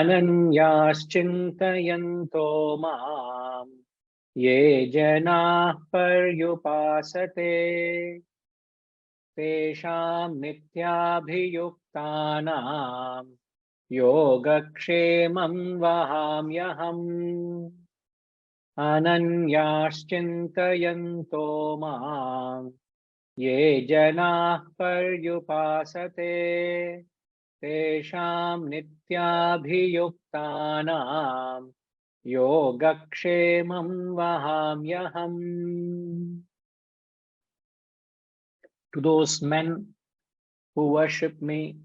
अनन्याश्चिन्तयन्तो माम् ये जनाः पर्युपासते तेषां नित्याभियुक्तानां योगक्षेमं वहाम्यहम्। अनन्याश्चिन्तयन्तो माम् ये जनाः पर्युपासते तेषां नित्याभियुक्तानां योगक्षेमं वहाम्यहम्. To those men who worship me,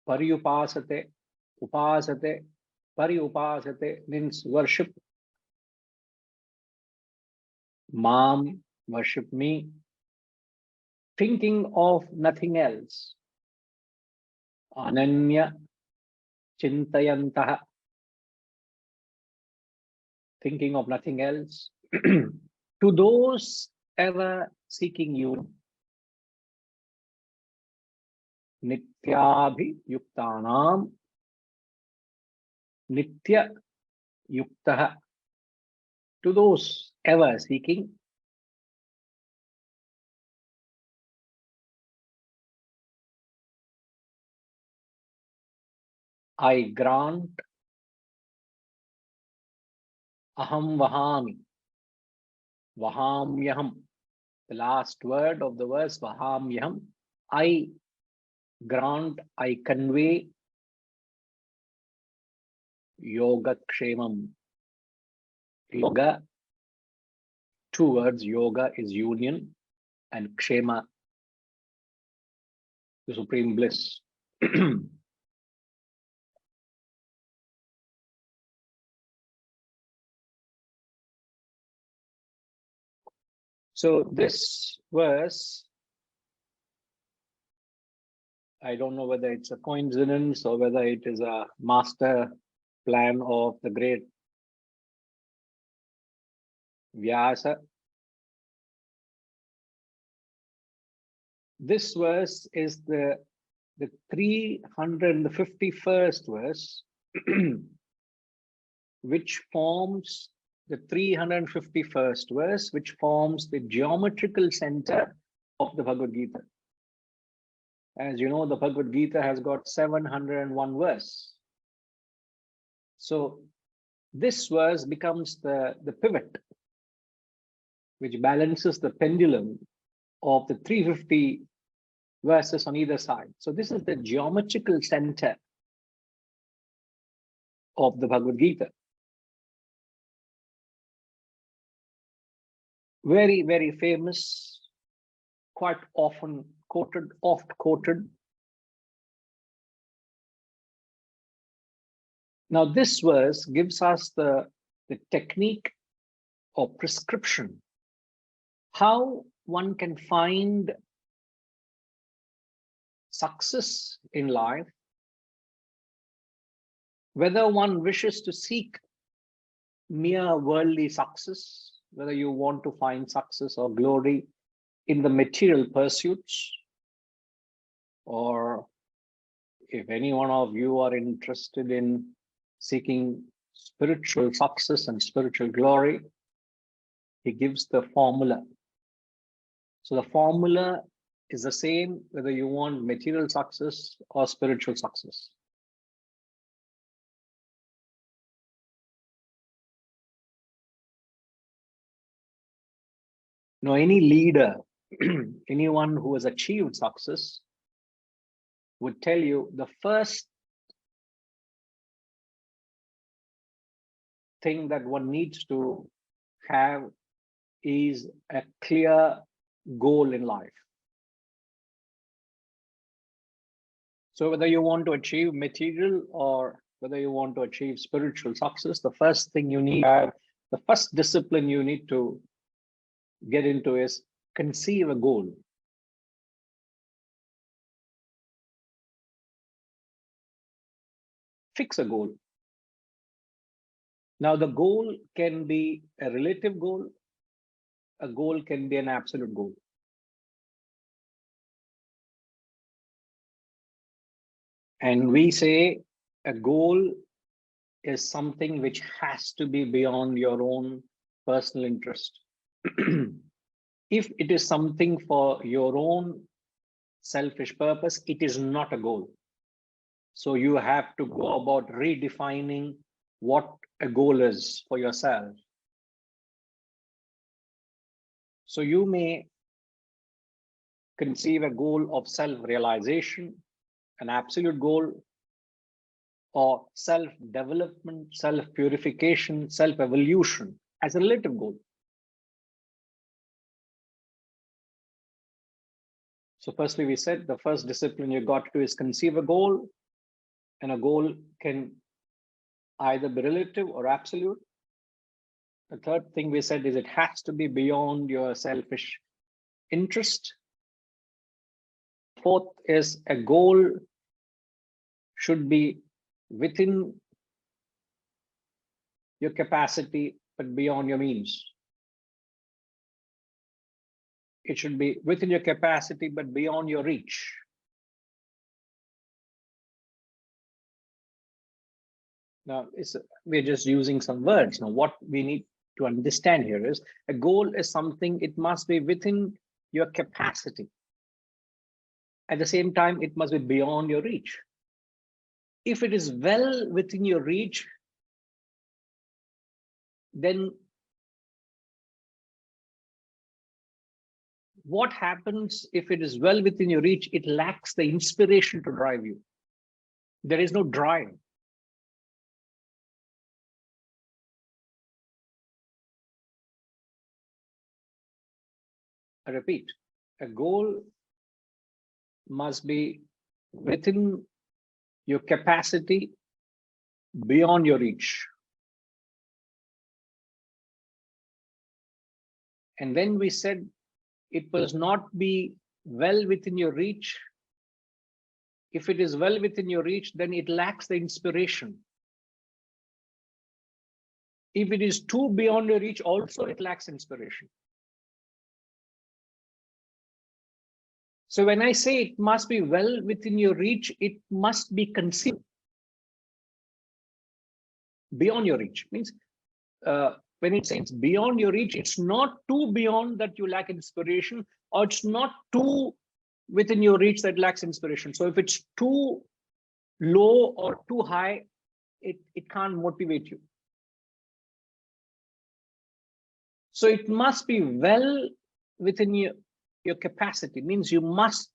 paryupasate, upasate, paryupasate means worship. Mam, worship me, thinking of nothing else. Ananya chintayantaha, thinking of nothing else. To those ever seeking you, nityabhiyuktanam, nitya yuktaha, to those ever seeking, I grant aham vahami, vahamyaham, the last word of the verse vahamyaham, I grant, I convey yoga kshemam. Yoga, two words, yoga is union and kshema, the supreme bliss. So this verse, I don't know whether it's a coincidence or whether it is a master plan of the great Vyasa. This verse is the 351st verse, which forms the 351st verse, which forms the geometrical center of the Bhagavad Gita. As you know, the Bhagavad Gita has got 701 verse. So this verse becomes the pivot, which balances the pendulum of the 350 verses on either side. So this is the geometrical center of the Bhagavad Gita. Very, very famous, quite often quoted, oft quoted. Now this verse gives us the technique or prescription, how one can find success in life, whether one wishes to seek mere worldly success, whether you want to find success or glory in the material pursuits, or if any one of you are interested in seeking spiritual success and spiritual glory, he gives the formula. So the formula is the same whether you want material success or spiritual success. Now, any leader, anyone who has achieved success would tell you the first thing that one needs to have is a clear goal in life. So whether you want to achieve material or whether you want to achieve spiritual success, the first thing you need to have, the first discipline you need to get into is conceive a goal. Fix a goal. Now the goal can be a relative goal, a goal can be an absolute goal. And we say a goal is something which has to be beyond your own personal interest. If it is something for your own selfish purpose, it is not a goal. So you have to go about redefining what a goal is for yourself. So you may conceive a goal of self-realization, an absolute goal, or self-development, self-purification, self-evolution as a relative goal. So firstly, we said the first discipline you got to do is conceive a goal, and a goal can either be relative or absolute. The third thing we said is it has to be beyond your selfish interest. Fourth is a goal should be within your capacity, but beyond your means. It should be within your capacity, but beyond your reach. Now, we're just using some words. Now, what we need to understand here is a goal is something, it must be within your capacity. At the same time, it must be beyond your reach. If it is well within your reach, then what happens if it is well within your reach? It lacks the inspiration to drive you. There is no drive. I repeat, a goal must be within your capacity, beyond your reach. And then we said it must not be well within your reach. If it is well within your reach, then it lacks the inspiration. If it is too beyond your reach, also it lacks inspiration. So when I say it must be well within your reach, it must be conceived. Beyond your reach means when it says beyond your reach, it's not too beyond that you lack inspiration, or it's not too within your reach that lacks inspiration. So if it's too low or too high, it can't motivate you. So it must be well within your capacity, means you must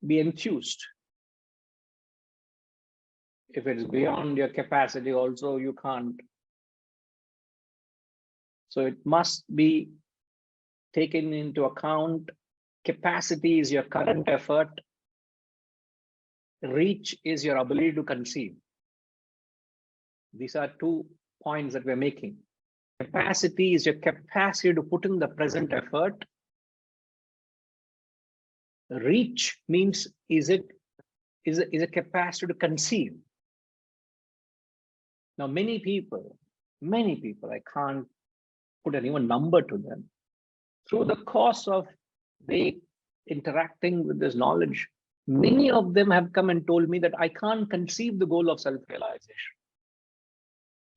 be enthused. If it's beyond your capacity, also you can't. So it must be taken into account. Capacity is your current effort. Reach is your ability to conceive. These are 2 points that we're making. Capacity is your capacity to put in the present effort. Reach means is a capacity to conceive. Now, many people, I can't put an even number to them. Through the course of they interacting with this knowledge, many of them have come and told me that I can't conceive the goal of self-realization.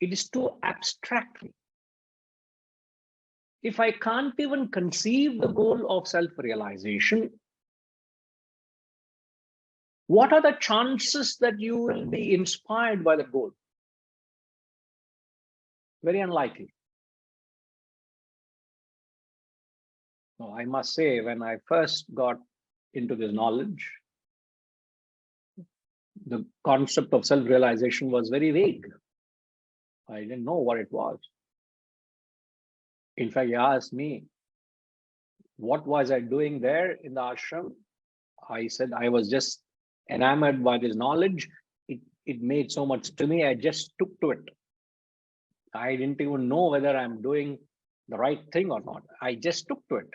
It is too abstract. If I can't even conceive the goal of self-realization, what are the chances that you will be inspired by the goal? Very unlikely. No, I must say, when I first got into this knowledge, the concept of self-realization was very vague. I didn't know what it was. In fact, you asked me, what was I doing there in the ashram? I said I was just enamored by this knowledge. It made so much to me, I just took to it. I didn't even know whether I'm doing the right thing or not. I just took to it.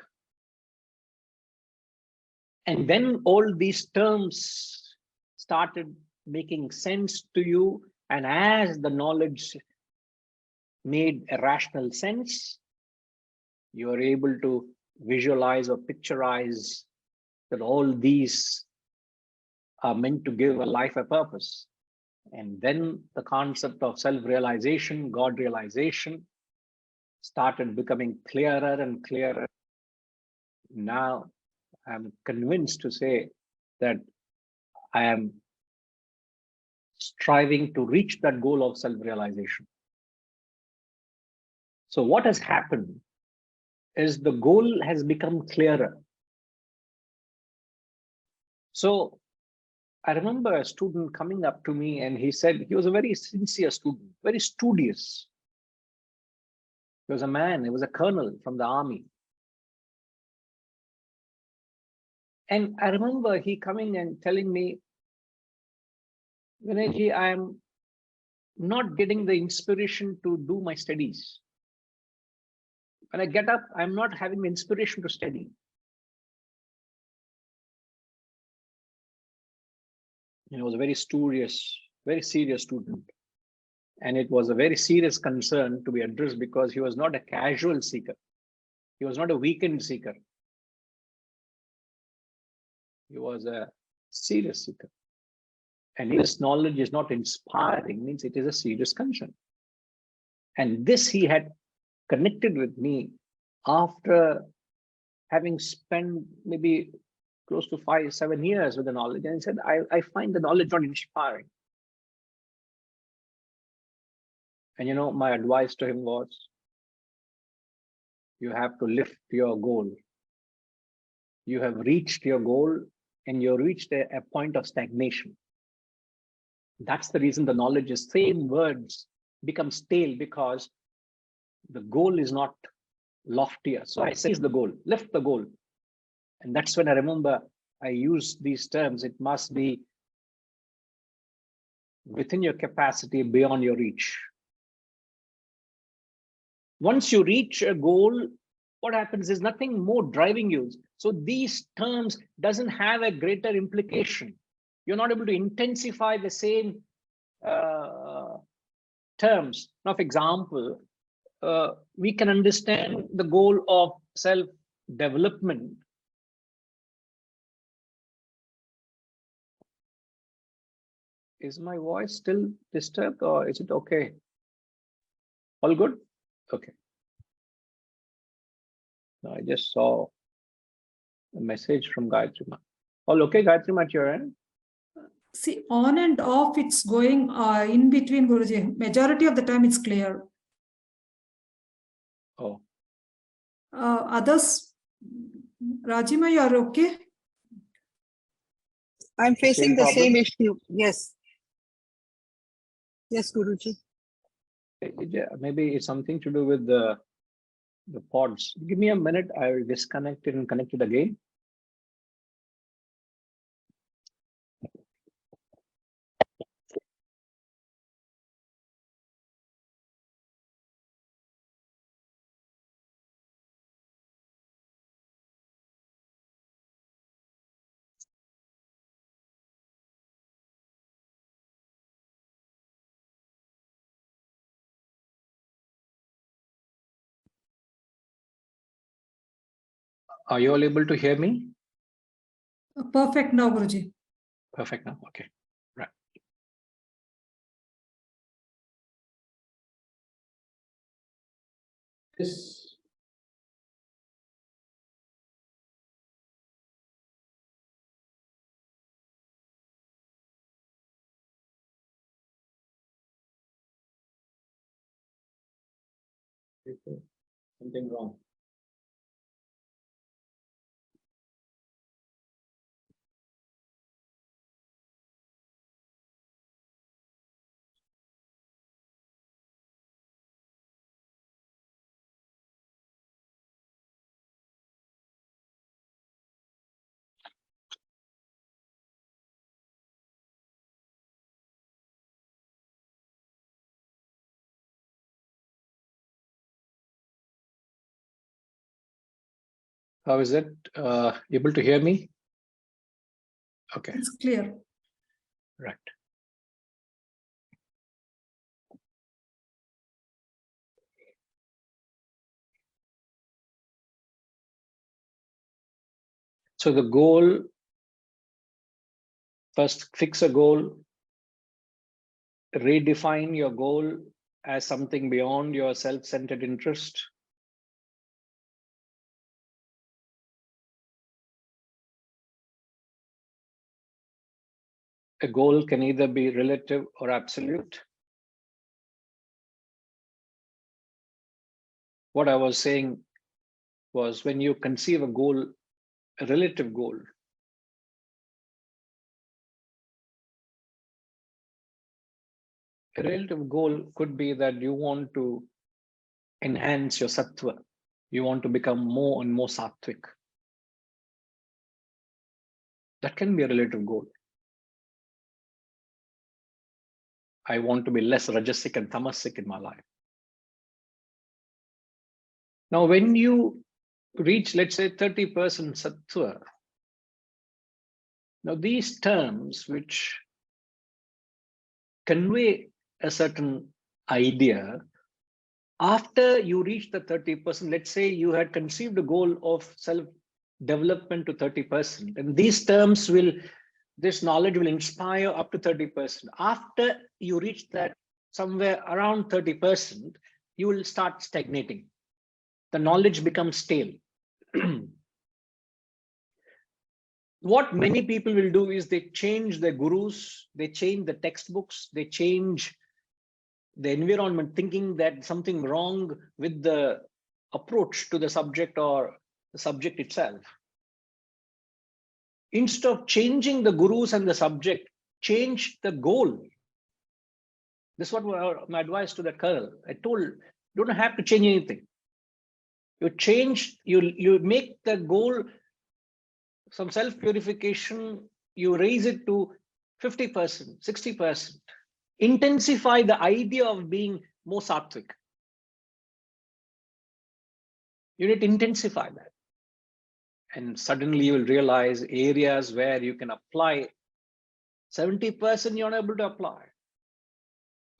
And then all these terms started making sense to you. And as the knowledge made a rational sense, you are able to visualize or picturize that all these are meant to give a life a purpose. And then the concept of self-realization, God realization started becoming clearer and clearer. Now I'm convinced to say that I am striving to reach that goal of self-realization. So what has happened is the goal has become clearer. So I remember a student coming up to me and he said he was a very sincere student, very studious. He was a man, he was a colonel from the army. And I remember he coming and telling me, Vinayji, I'm not getting the inspiration to do my studies. When I get up, I'm not having the inspiration to study. He was a very studious, very serious student. And it was a very serious concern to be addressed because he was not a casual seeker. He was not a weekend seeker. He was a serious seeker. And this knowledge is not inspiring, means it is a serious concern. And this he had connected with me after having spent maybe close to 5-7 years with the knowledge. And he said, I find the knowledge not inspiring. And you know, my advice to him was, you have to lift your goal. You have reached your goal and you reached a point of stagnation. That's the reason the knowledge is same words become stale, because the goal is not loftier. So I seize the goal, lift the goal. And that's when I remember I use these terms. It must be within your capacity, beyond your reach. Once you reach a goal, what happens is nothing more driving you. So these terms doesn't have a greater implication. You're not able to intensify the same terms. Now, for example, we can understand the goal of self-development. Is my voice still disturbed or is it okay? All good? Okay. Now I just saw a message from Gayatri Ma. All okay, Gayatri Ma, at your end? See, on and off, it's going in between, Guruji. Majority of the time, it's clear. Oh. Others, Rajima, you are okay? I'm facing the problem? same issue. Yes. Yes, Guruji. Yeah, maybe it's something to do with the pods. Give me a minute. I will disconnect it and connect it again. Are you all able to hear me? Perfect now, Guruji. Perfect now. Okay. Right. This. Something wrong. How is it? Able to hear me? Okay. It's clear. Right. So the goal First, fix a goal, redefine your goal as something beyond your self-centered interest. A goal can either be relative or absolute. What I was saying was, when you conceive a goal, a relative goal, a relative goal could be that you want to enhance your sattva. You want to become more and more sattvic. That can be a relative goal. I want to be less rajasic and tamasic in my life. Now, when you reach, let's say, 30% sattva, now these terms which convey a certain idea, after you reach the 30%, let's say you had conceived a goal of self-development to 30%, and these terms will, this knowledge will inspire up to 30%. After you reach that somewhere around 30%, you will start stagnating. The knowledge becomes stale. What many people will do is they change their gurus, they change the textbooks, they change the environment, thinking that something wrong with the approach to the subject or the subject itself. Instead of changing the gurus and the subject, change the goal. This is what my advice to that colonel. I told, you don't have to change anything. You change, you make the goal some self-purification, you raise it to 50%, 60%. Intensify the idea of being more sattvic. You need to intensify that. And suddenly you will realize areas where you can apply 70% you're not able to apply.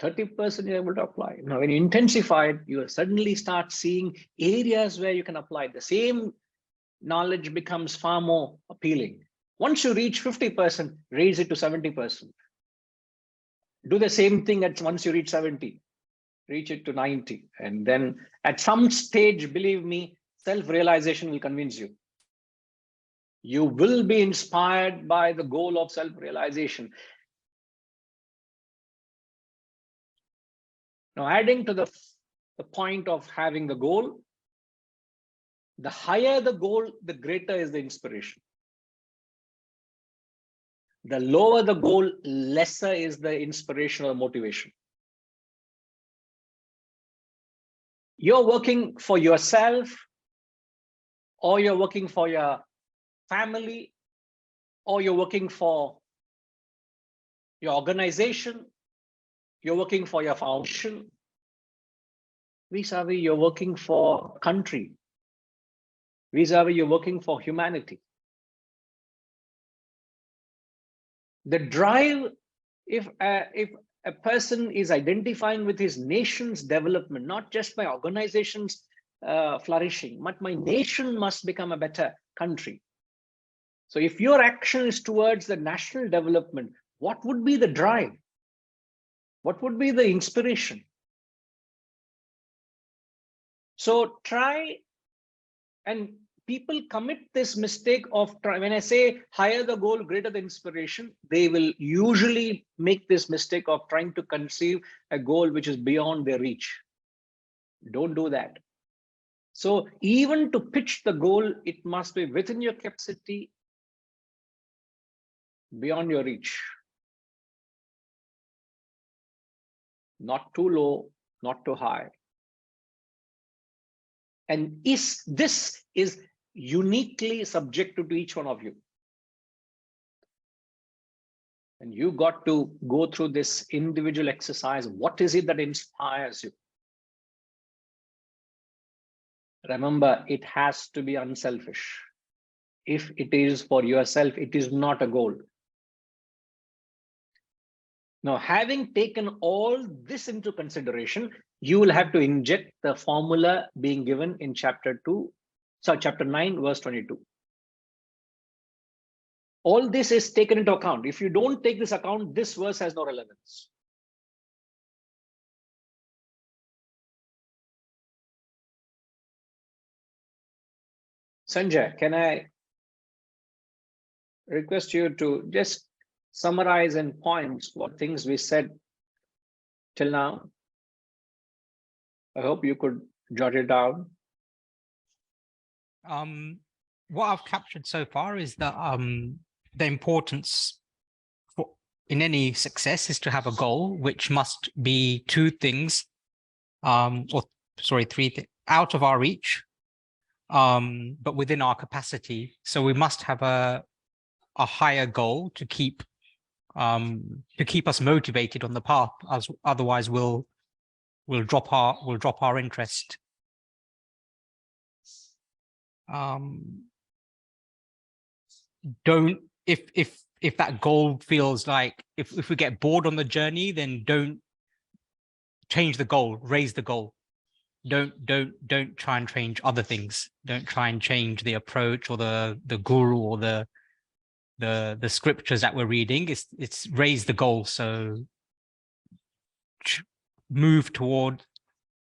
30% you're able to apply. Now, when you intensify it, you suddenly start seeing areas where you can apply the same knowledge becomes far more appealing. Once you reach 50%, raise it to 70%. Do the same thing at once you reach 70, reach it to 90. And then at some stage, believe me, self-realization will convince you. You will be inspired by the goal of self-realization. Now, adding to the point of having the goal, the higher the goal, the greater is the inspiration. The lower the goal, lesser is the inspiration or motivation. You're working for yourself, or you're working for your family, or you're working for your organization, you're working for your foundation. Vis-a-vis, you're working for country. Vis-a-vis, you're working for humanity. The drive, if a person is identifying with his nation's development, not just my organization's flourishing, but my nation must become a better country. So if your action is towards the national development, what would be the drive? What would be the inspiration? So try, and people commit this mistake of try, when I say higher the goal, greater the inspiration, they will usually make this mistake of trying to conceive a goal which is beyond their reach. Don't do that. So even to pitch the goal, it must be within your capacity, beyond your reach. Not too low, not too high. And this is uniquely subjective to each one of you. And you got to go through this individual exercise. What is it that inspires you? Remember, it has to be unselfish. If it is for yourself, it is not a goal. Now, having taken all this into consideration, you will have to inject the formula being given in chapter 9, verse 22. All this is taken into account. If you don't take this account, this verse has no relevance. Sanjay, can I request you to just summarize in points what things we said till now? I hope you could jot it down. What I've captured so far is that the importance in any success is to have a goal, which must be two things, three things out of our reach, but within our capacity. So we must have a higher goal to keep us motivated on the path. As otherwise, we'll drop our interest. Don't if that goal feels like if we get bored on the journey, then don't change the goal, raise the goal. Don't try and change other things. Don't try and change the approach or the guru or the scriptures that we're reading. It's raise the goal. So move toward,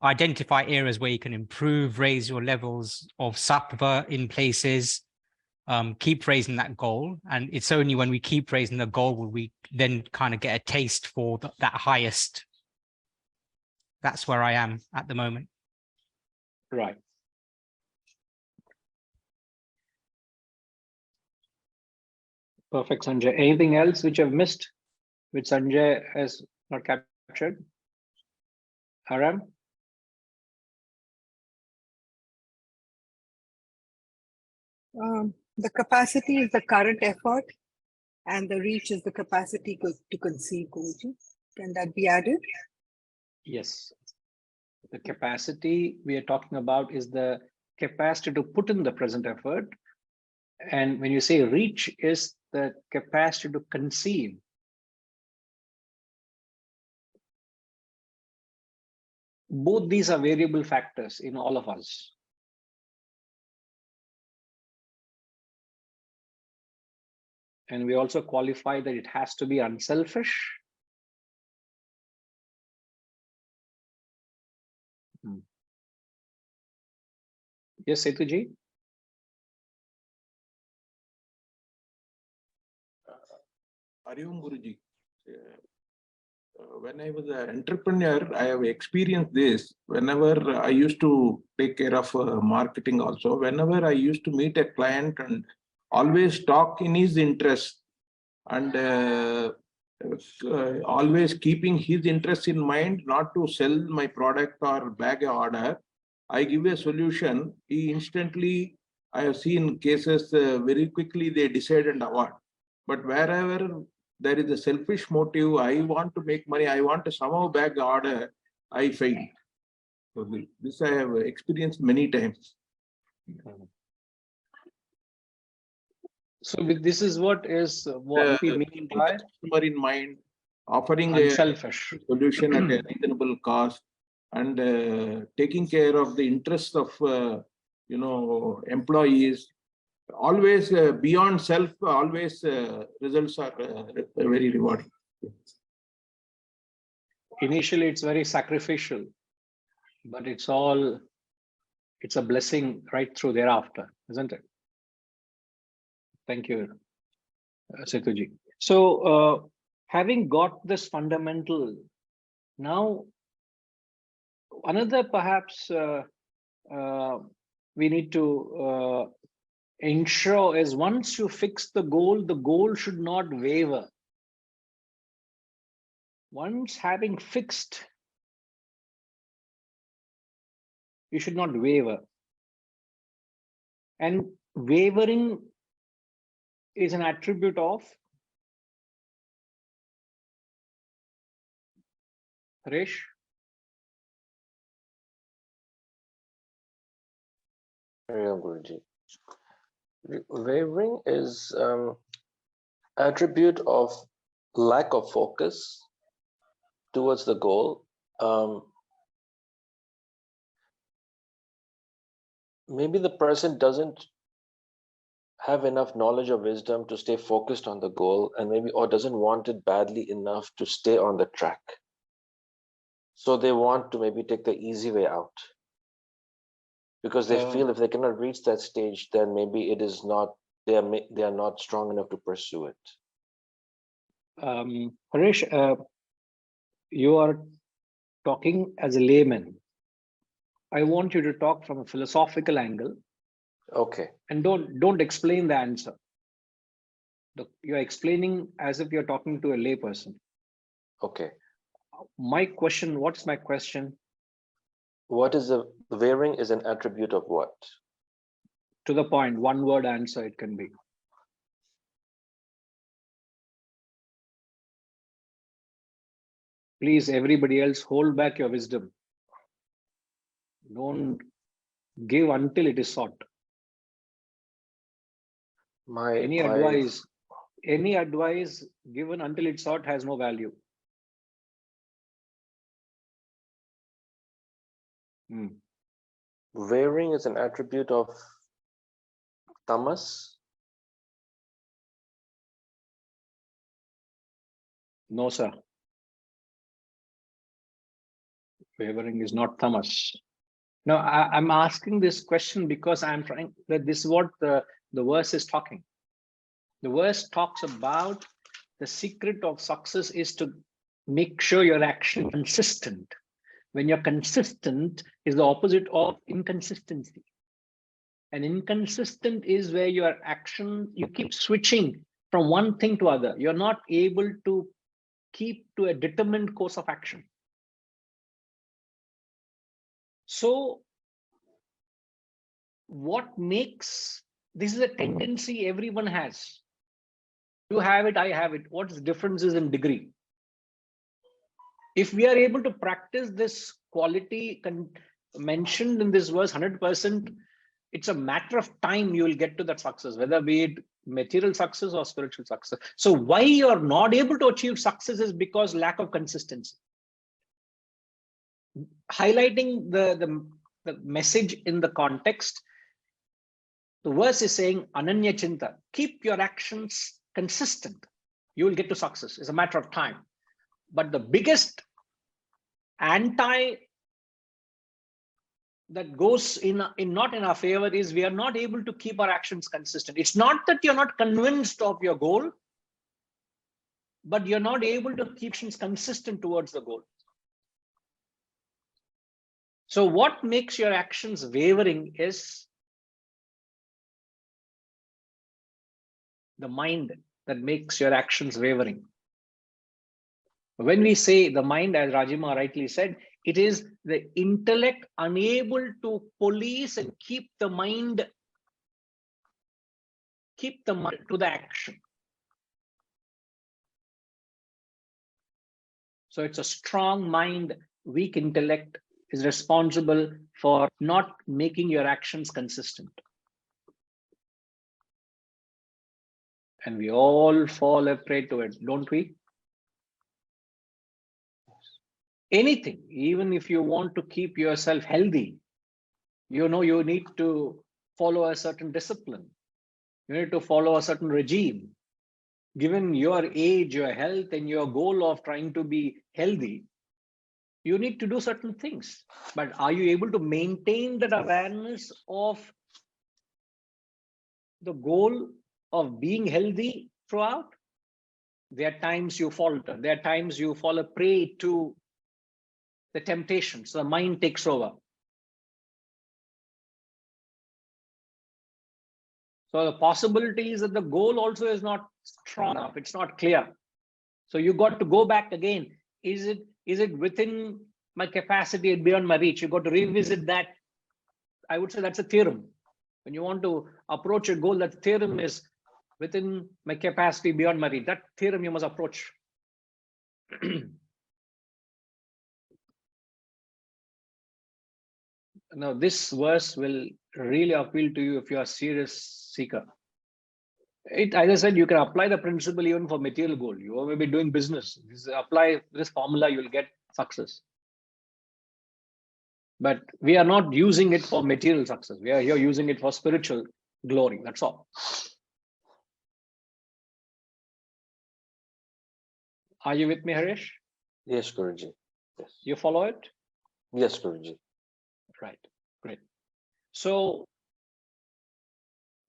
identify areas where you can improve, raise your levels of sattva in places. Keep raising that goal, and it's only when we keep raising the goal will we then kind of get a taste for that highest. That's where I am at the moment. Right. Perfect, Sanjay. Anything else which I've missed, which Sanjay has not captured? Aram? The capacity is the current effort, and the reach is the capacity to conceive, Guruji. Can that be added? Yes. The capacity we are talking about is the capacity to put in the present effort. And when you say reach, is the capacity to conceive. Both these are variable factors in all of us. And we also qualify that it has to be unselfish. Yes, Setuji? Arium Guruji. When I was an entrepreneur, I have experienced this. Whenever I used to take care of marketing also, whenever I used to meet a client and always talk in his interest and always keeping his interest in mind, not to sell my product or bag an order, I give a solution. He instantly, I have seen cases very quickly they decide and award. But wherever there is a selfish motive, I want to make money, I want to somehow bag the order, I fail. So this I have experienced many times. So this is what we mean by customer in mind, offering unselfish a solution at a reasonable cost, and taking care of the interests of employees. Always beyond self, always results are very rewarding. Initially, it's very sacrificial, but it's a blessing right through thereafter, isn't it? Thank you, Setuji. So having got this fundamental, now another perhaps we need to ensure is once you fix the goal should not waver. Once having fixed, you should not waver. And wavering is an attribute of Harish. Guruji. Wavering is attribute of lack of focus towards the goal. Maybe the person doesn't have enough knowledge or wisdom to stay focused on the goal, and maybe or doesn't want it badly enough to stay on the track. So they want to maybe take the easy way out because they feel if they cannot reach that stage, then maybe it is not, they are not strong enough to pursue it. Harish, you are talking as a layman. I want you to talk from a philosophical angle. Okay. And don't explain the answer. You're explaining as if you're talking to a layperson. Okay. What's my question? What is the wavering is an attribute of what? To the point, one word answer it can be. Please, everybody else, hold back your wisdom. Don't give until it is sought. Any advice given until it's sought has no value. Wavering is an attribute of tamas. No, sir. Wavering is not tamas. No, I'm asking this question because I'm trying that this is what the verse is talking. The verse talks about the secret of success is to make sure your action consistent. When you're consistent is the opposite of inconsistency. And inconsistent is where your action, you keep switching from one thing to other. You're not able to keep to a determined course of action. So what makes, this is a tendency everyone has. You have it, I have it. What's the difference is in degree. If we are able to practice this quality mentioned in this verse 100%, it's a matter of time you will get to that success, whether be it material success or spiritual success. So why you're not able to achieve success is because lack of consistency. Highlighting the message in the context, the verse is saying, Ananya Chinta, keep your actions consistent. You will get to success. It's a matter of time. But the biggest anti that goes not in our favor is we are not able to keep our actions consistent. It's not that you're not convinced of your goal, but you're not able to keep actions consistent towards the goal. So what makes your actions wavering is the mind that makes your actions wavering. When we say the mind, as Rajima rightly said, it is the intellect unable to police and keep the mind to the action. So it's a strong mind, weak intellect is responsible for not making your actions consistent. And we all fall a prey to it, don't we? Anything, even if you want to keep yourself healthy, you know you need to follow a certain discipline. You need to follow a certain regime. Given your age, your health, and your goal of trying to be healthy, you need to do certain things. But are you able to maintain that awareness of the goal of being healthy throughout? There are times you falter. There are times you fall a prey to the temptation. So the mind takes over. So the possibility is that the goal also is not strong enough. It's not clear. So you got to go back again. Is it within my capacity and beyond my reach? You got to revisit that. I would say that's a theorem. When you want to approach a goal, that theorem is within my capacity, beyond my reach. That theorem you must approach. Now, this verse will really appeal to you if you are a serious seeker. As I said, you can apply the principle even for material goal. You may be doing business. Apply this formula, you will get success. But we are not using it for material success. We are here using it for spiritual glory. That's all. Are you with me, Harish? Yes, Guruji. Yes. You follow it? Yes, Guruji. Right. Great. So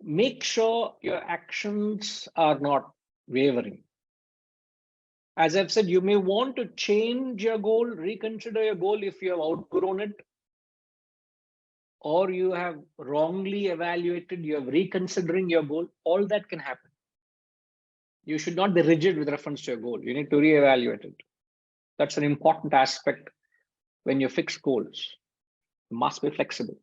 make sure your actions are not wavering. As I've said, you may want to change your goal, reconsider your goal if you have outgrown it, or you have wrongly evaluated, you have reconsidering your goal. All that can happen. You should not be rigid with reference to your goal. You need to reevaluate it. That's an important aspect when you fix goals. You must be flexible.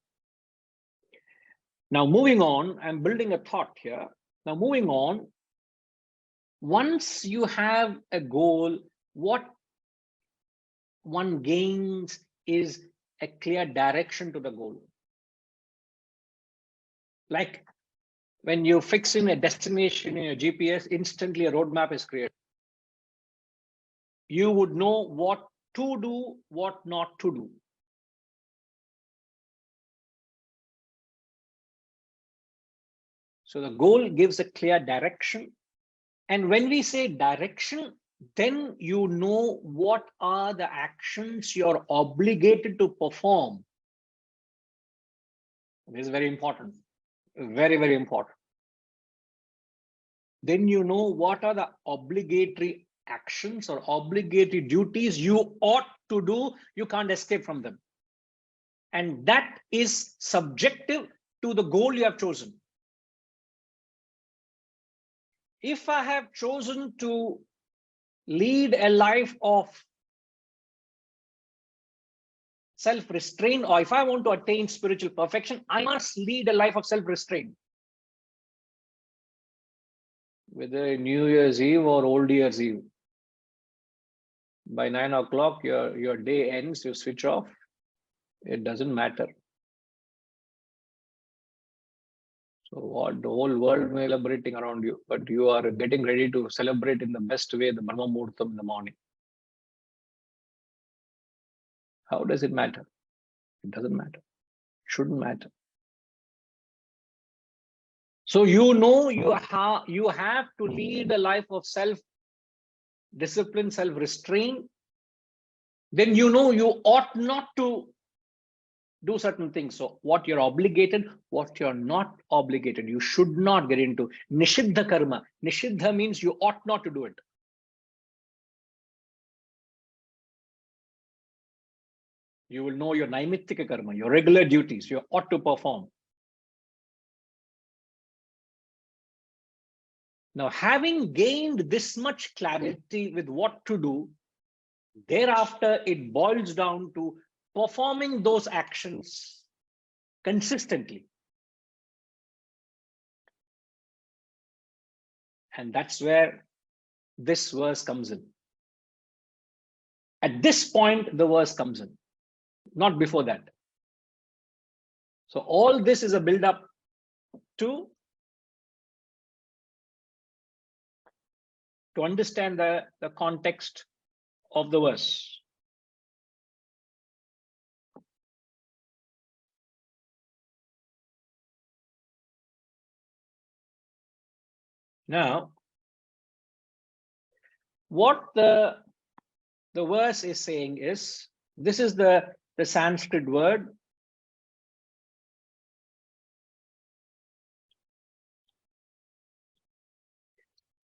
Now, moving on, I'm building a thought here. Now, moving on, once you have a goal, what one gains is a clear direction to the goal. Like when you fix in a destination in your GPS, instantly a roadmap is created. You would know what to do, what not to do. So the goal gives a clear direction. And when we say direction, then you know what are the actions you're obligated to perform. This is very important. Very, very important. Then you know what are the obligatory actions or obligatory duties you ought to do. You can't escape from them. And that is subjective to the goal you have chosen. If I have chosen to lead a life of self-restraint, or if I want to attain spiritual perfection, I must lead a life of self-restraint. Whether New Year's Eve or Old Year's Eve, by 9 o'clock, your day ends, you switch off. It doesn't matter. So what the whole world may be celebrating around you, but you are getting ready to celebrate in the best way, the Brahma Muhurtam in the morning. How does it matter? It doesn't matter. It shouldn't matter. So you know you have to lead a life of self-discipline, self-restraint. Then you know you ought not to do certain things. So what you're obligated, what you're not obligated. You should not get into Nishiddha karma. Nishiddha means you ought not to do it. You will know your Naimittika karma, your regular duties, you ought to perform. Now, having gained this much clarity with what to do, thereafter it boils down to performing those actions consistently. And that's where this verse comes in. At this point, the verse comes in, not before that. So all this is a build-up to understand the context of the verse. Now, what the verse is saying is, this is the Sanskrit word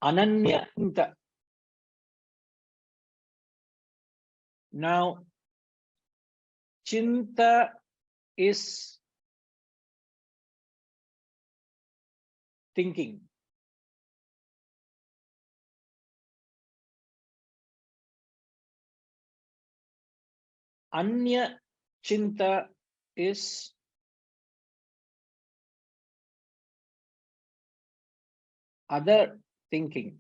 Ananya. Now, Chinta is thinking. Anya Chinta is other thinking.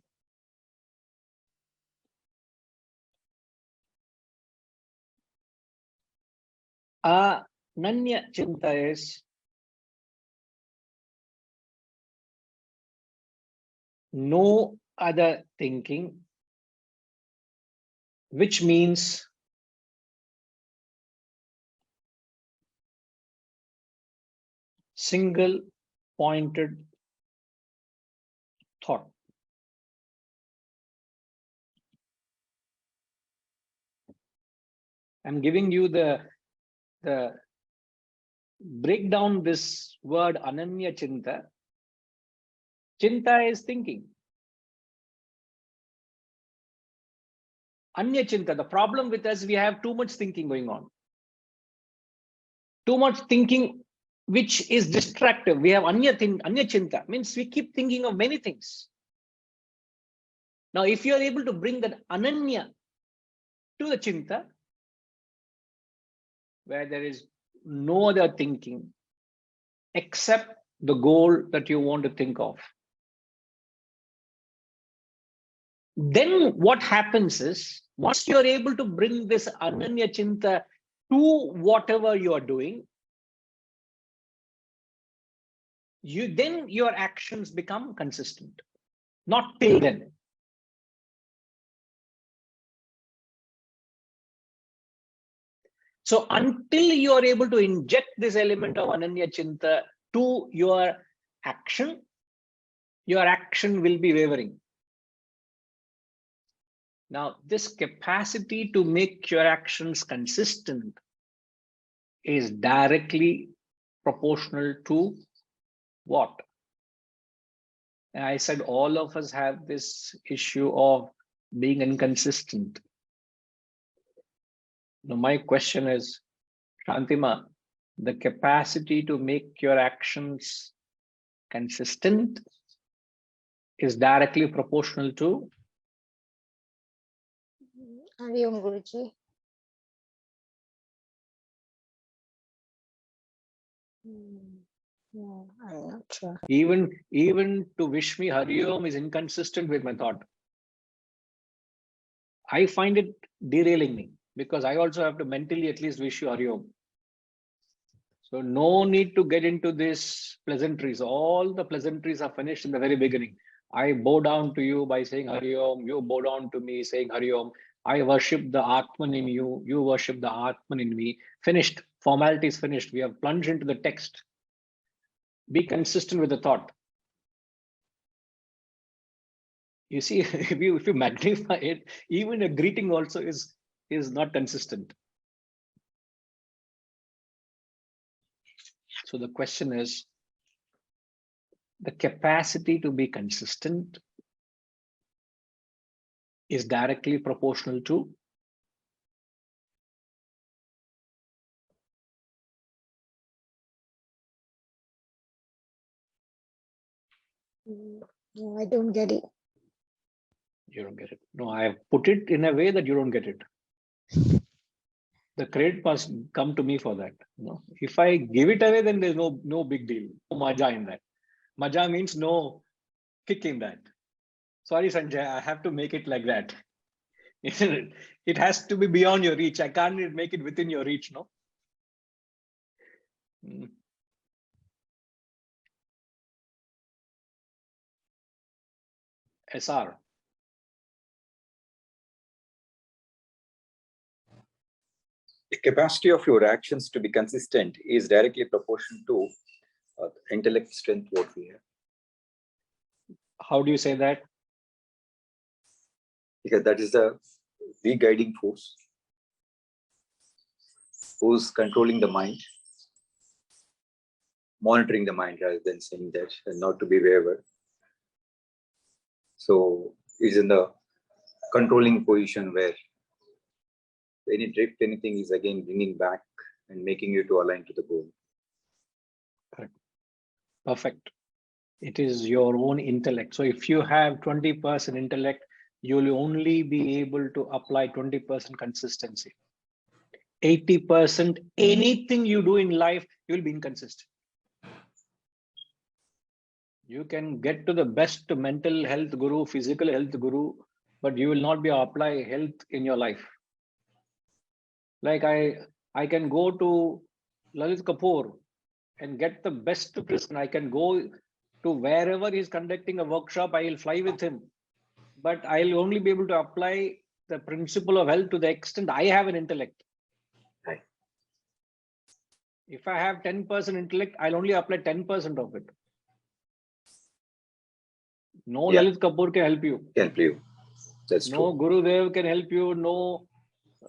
Ananya Chinta is no other thinking, which means single pointed thought. I'm giving you the break down this word ananya chinta. Chinta is thinking. Anya chinta, the problem with us, we have too much thinking going on. Too much thinking, which is distractive. We have anya chinta, means we keep thinking of many things. Now, if you are able to bring that ananya to the chinta, where there is no other thinking except the goal that you want to think of, then what happens is, once you're able to bring this ananya chinta to whatever you are doing, then your actions become consistent. Not till then. So until you are able to inject this element of ananya chinta to your action will be wavering. Now, this capacity to make your actions consistent is directly proportional to what? And I said all of us have this issue of being inconsistent. Now, my question is, Shantima, the capacity to make your actions consistent is directly proportional to? Hari Om Guruji. No, I'm not sure. Even to wish me Hari Om is inconsistent with my thought. I find it derailing me because I also have to mentally at least wish you Hari Om. So no need to get into this pleasantries. All the pleasantries are finished in the very beginning. I bow down to you by saying Hari Om. You bow down to me saying Hari Om. I worship the Atman in you. You worship the Atman in me. Finished. Formality is finished. We have plunged into the text. Be consistent with the thought. You see, if you magnify it, even a greeting also is not consistent. So the question is, the capacity to be consistent is directly proportional to? No, I don't get it. You don't get it. No, I have put it in a way that you don't get it. The credit must come to me for that. No, if I give it away, then there's no big deal. No maja in that. Maja means no kick in that. Sorry, Sanjay, I have to make it like that. It has to be beyond your reach. I can't make it within your reach, no? SR. The capacity of your actions to be consistent is directly proportional to intellect strength what we have. How do you say that? Because that is the guiding force who's controlling the mind, monitoring the mind rather than saying that and not to be wavered. So it's in the controlling position where any drift, anything is again bringing back and making you to align to the goal. Correct. Perfect. It is your own intellect. So if you have 20% intellect, you will only be able to apply 20% consistency. 80%, anything you do in life, you will be inconsistent. You can get to the best mental health guru, physical health guru, but you will not be able to apply health in your life. Like I can go to Lalit Kapoor and get the best person. I can go to wherever he's conducting a workshop, I will fly with him. But I'll only be able to apply the principle of health to the extent I have an intellect. Right. If I have 10% intellect, I'll only apply 10% of it. No, Yeah. Lalit Kapoor can help you. Help you. That's No true. Gurudev can help you. No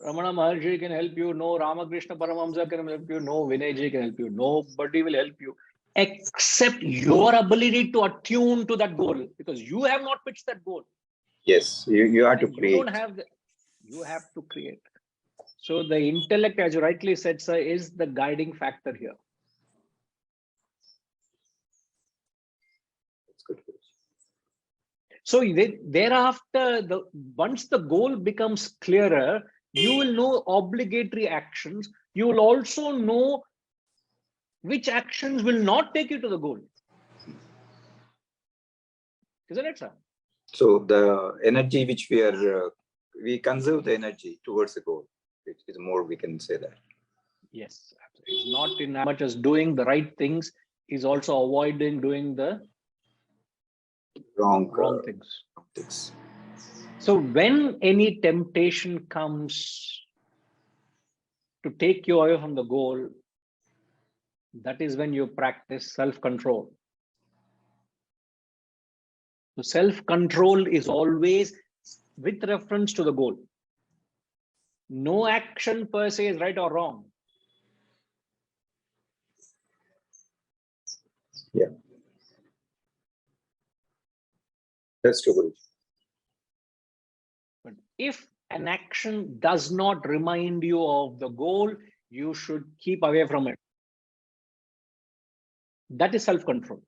Ramana Maharshi can help you. No Ramakrishna Paramahamsa can help you. No Vinayji can help you. Nobody will help you except your ability to attune to that goal, because you have not pitched that goal. Yes, you have to And you create. don't have the, you have to create. So the intellect, as you rightly said, sir, is the guiding factor here. That's good. So thereafter, once the goal becomes clearer, you will know obligatory actions. You will also know which actions will not take you to the goal. Isn't it, sir? So the energy which we conserve the energy towards the goal, which is more, we can say that. Yes, absolutely. It's not in as much as doing the right things, is also avoiding doing the Wrong things. things. So when any temptation comes to take you away from the goal, that is when you practice self-control. So self-control is always with reference to the goal. No action per se is right or wrong. Yeah. That's true, Guruji. But if an action does not remind you of the goal, you should keep away from it. That is self-control.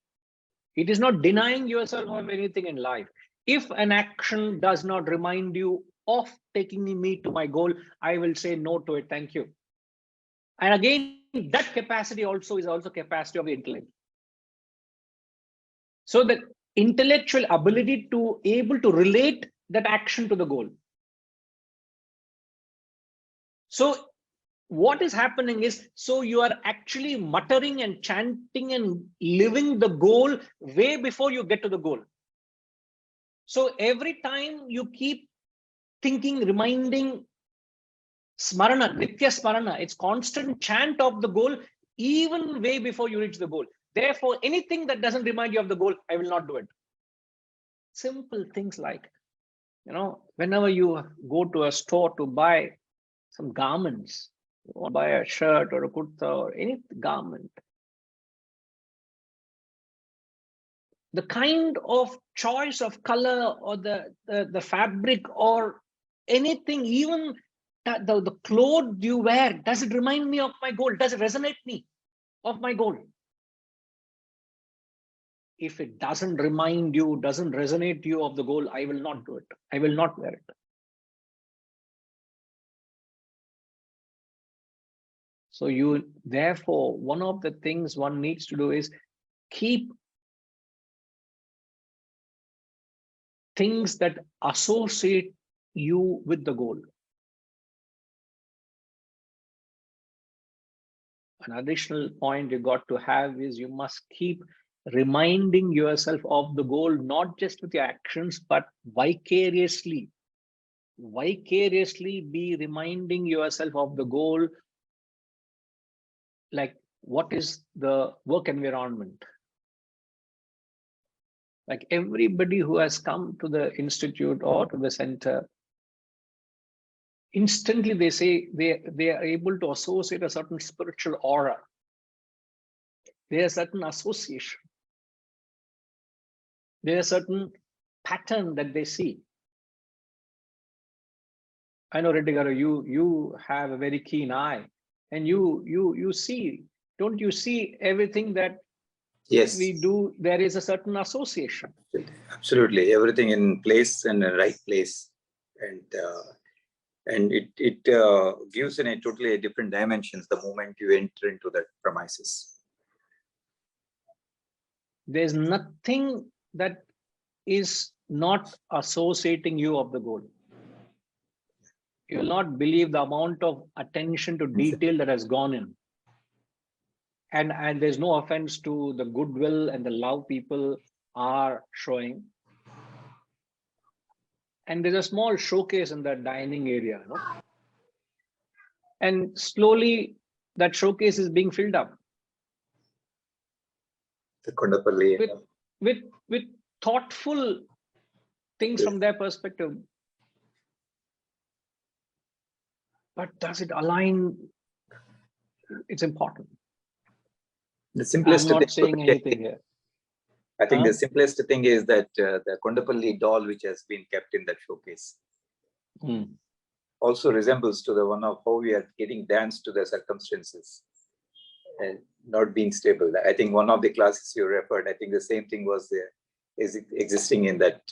It is not denying yourself of anything in life. If an action does not remind you of taking me to my goal, I will say no to it. Thank you. And again, that capacity also is also capacity of the intellect. So the intellectual ability to able to relate that action to the goal. So what is happening is, so you are actually muttering and chanting and living the goal way before you get to the goal. So every time you keep thinking, reminding, smarana, nitya smarana, it's constant chant of the goal, even way before you reach the goal. Therefore, anything that doesn't remind you of the goal, I will not do it. Simple things like, whenever you go to a store to buy some garments, you want to buy a shirt or a kurta or any garment, the kind of choice of color or the fabric or anything, even the clothes you wear, does it remind me of my goal? Does it resonate me of my goal? If it doesn't remind you, doesn't resonate you of the goal, I will not do it. I will not wear it. So therefore, one of the things one needs to do is keep things that associate you with the goal. An additional point you got to have is you must keep reminding yourself of the goal, not just with your actions, but vicariously. Vicariously be reminding yourself of the goal, like what is the work environment? Like everybody who has come to the institute or to the center, instantly they say they are able to associate a certain spiritual aura. There's a certain association. There's a certain pattern that they see. I know, Reddy Garu, you have a very keen eye, and you see, don't you see everything that Yes, we do? There is a certain association. absolutely. Everything in place and the right place, and it gives in a totally different dimensions the moment you enter into the premises. There's nothing that is not associating you of the goal. You will not believe the amount of attention to detail that has gone in. And there's no offense to the goodwill and the love people are showing. And there's a small showcase in the dining area, and slowly that showcase is being filled up The Kondapalli, with thoughtful things from their perspective. But does it align? It's important. The I'm simplest not thing, saying anything here. I think Huh? the simplest thing is that the Kondapalli doll which has been kept in that showcase Hmm. also resembles to the one of how we are getting danced to the circumstances and not being stable. I think one of the classes you referred, I think the same thing was there, is existing in that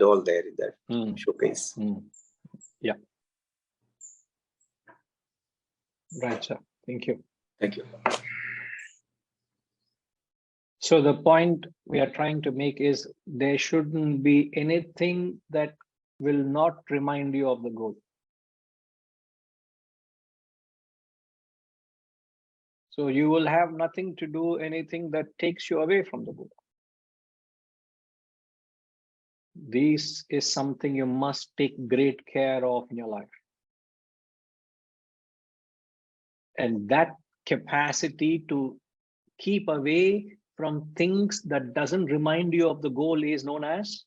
doll there in that Hmm. showcase. Hmm. Yeah. Right, sir. Thank you. Thank you. So the point we are trying to make is there shouldn't be anything that will not remind you of the goal. So you will have nothing to do anything that takes you away from the goal. This is something you must take great care of in your life. And that capacity to keep away from things that doesn't remind you of the goal is known as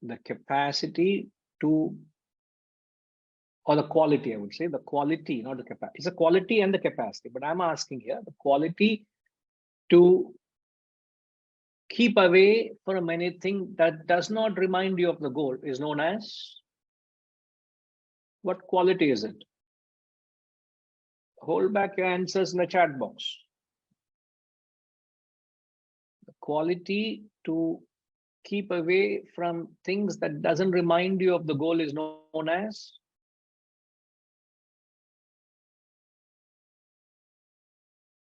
the capacity to, or the quality, I would say, the quality, not the capacity. It's a quality and the capacity, but I'm asking here the quality to keep away from anything that does not remind you of the goal is known as, what quality is it? Hold back your answers in the chat box. The quality to keep away from things that doesn't remind you of the goal is known as,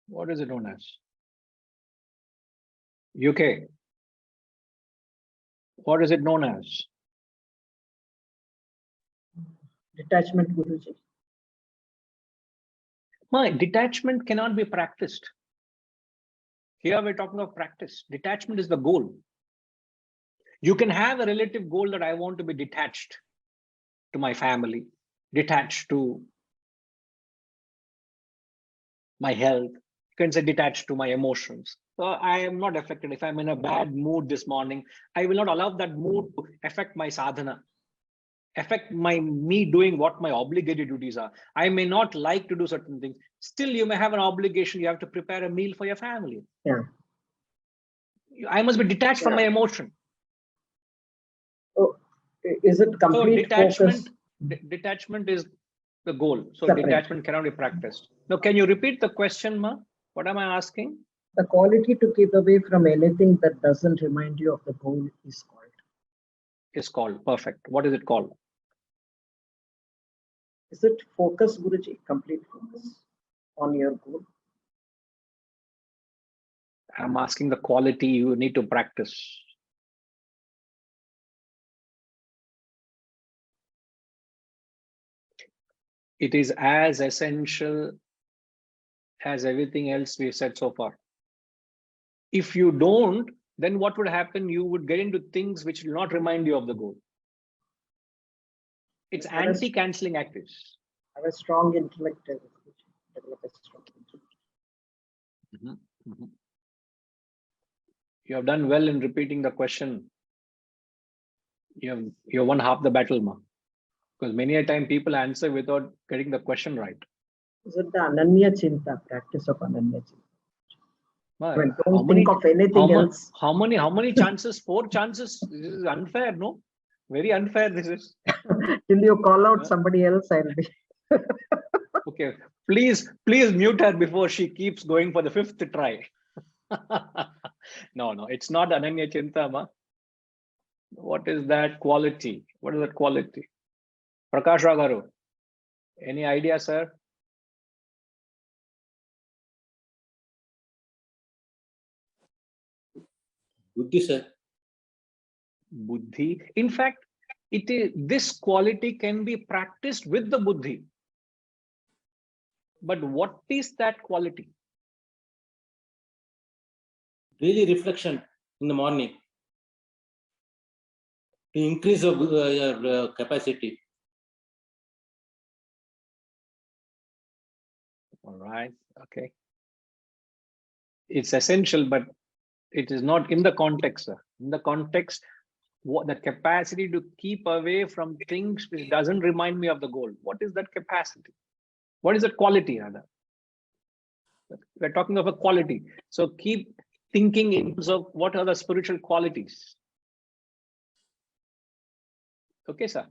what is it known as? UK. What is it known as? Detachment, Guruji. My detachment cannot be practiced. Here we're talking of practice. Detachment is the goal. You can have a relative goal that I want to be detached to my family, detached to my health. You can say detached to my emotions. So I am not affected. If I'm in a bad mood this morning, I will not allow that mood to affect my sadhana, affect me doing what my obligated duties are. I may not like to do certain things. Still, you may have an obligation. You have to prepare a meal for your family. Yeah. I must be detached from my emotion. So, is it So complete focus? detachment is the goal. So Separate. detachment cannot be practiced. Now, can you repeat the question, Ma? What am I asking? The quality to keep away from anything that doesn't remind you of the goal is called. Is called perfect. What is it called? Is it focus, Guruji? Complete focus on your goal. I'm asking the quality you need to practice. It is as essential as everything else we've said so far. If you don't, then what would happen? You would get into things which will not remind you of the goal. It's anti-canceling actives. Have a strong intellect. Develop a strong intellect. You have done well in repeating the question. You won half the battle, Ma. Because many a time people answer without getting the question right. Is it the Ananya Chinta, practice of Ananya Chinta? Ma, I mean, don't think of anything else. How many chances? 4 chances. This is unfair, no? Very unfair this is. Till you call out somebody else, I'll be. Okay, please mute her before she keeps going for the 5th try. No, it's not Ananya Chinta, Ma. What is that quality? What is that quality? Prakash Ragaru, any idea, sir? Buddhi, sir. Buddhi. In fact, this quality can be practiced with the buddhi. But what is that quality? Daily reflection in the morning to increase your capacity. All right. Okay. It's essential, but It is not in the context, sir. In the context, what the capacity to keep away from things which doesn't remind me of the goal. What is that capacity? What is that quality, rather? We're talking of a quality. So keep thinking in terms of what are the spiritual qualities. Okay, sir.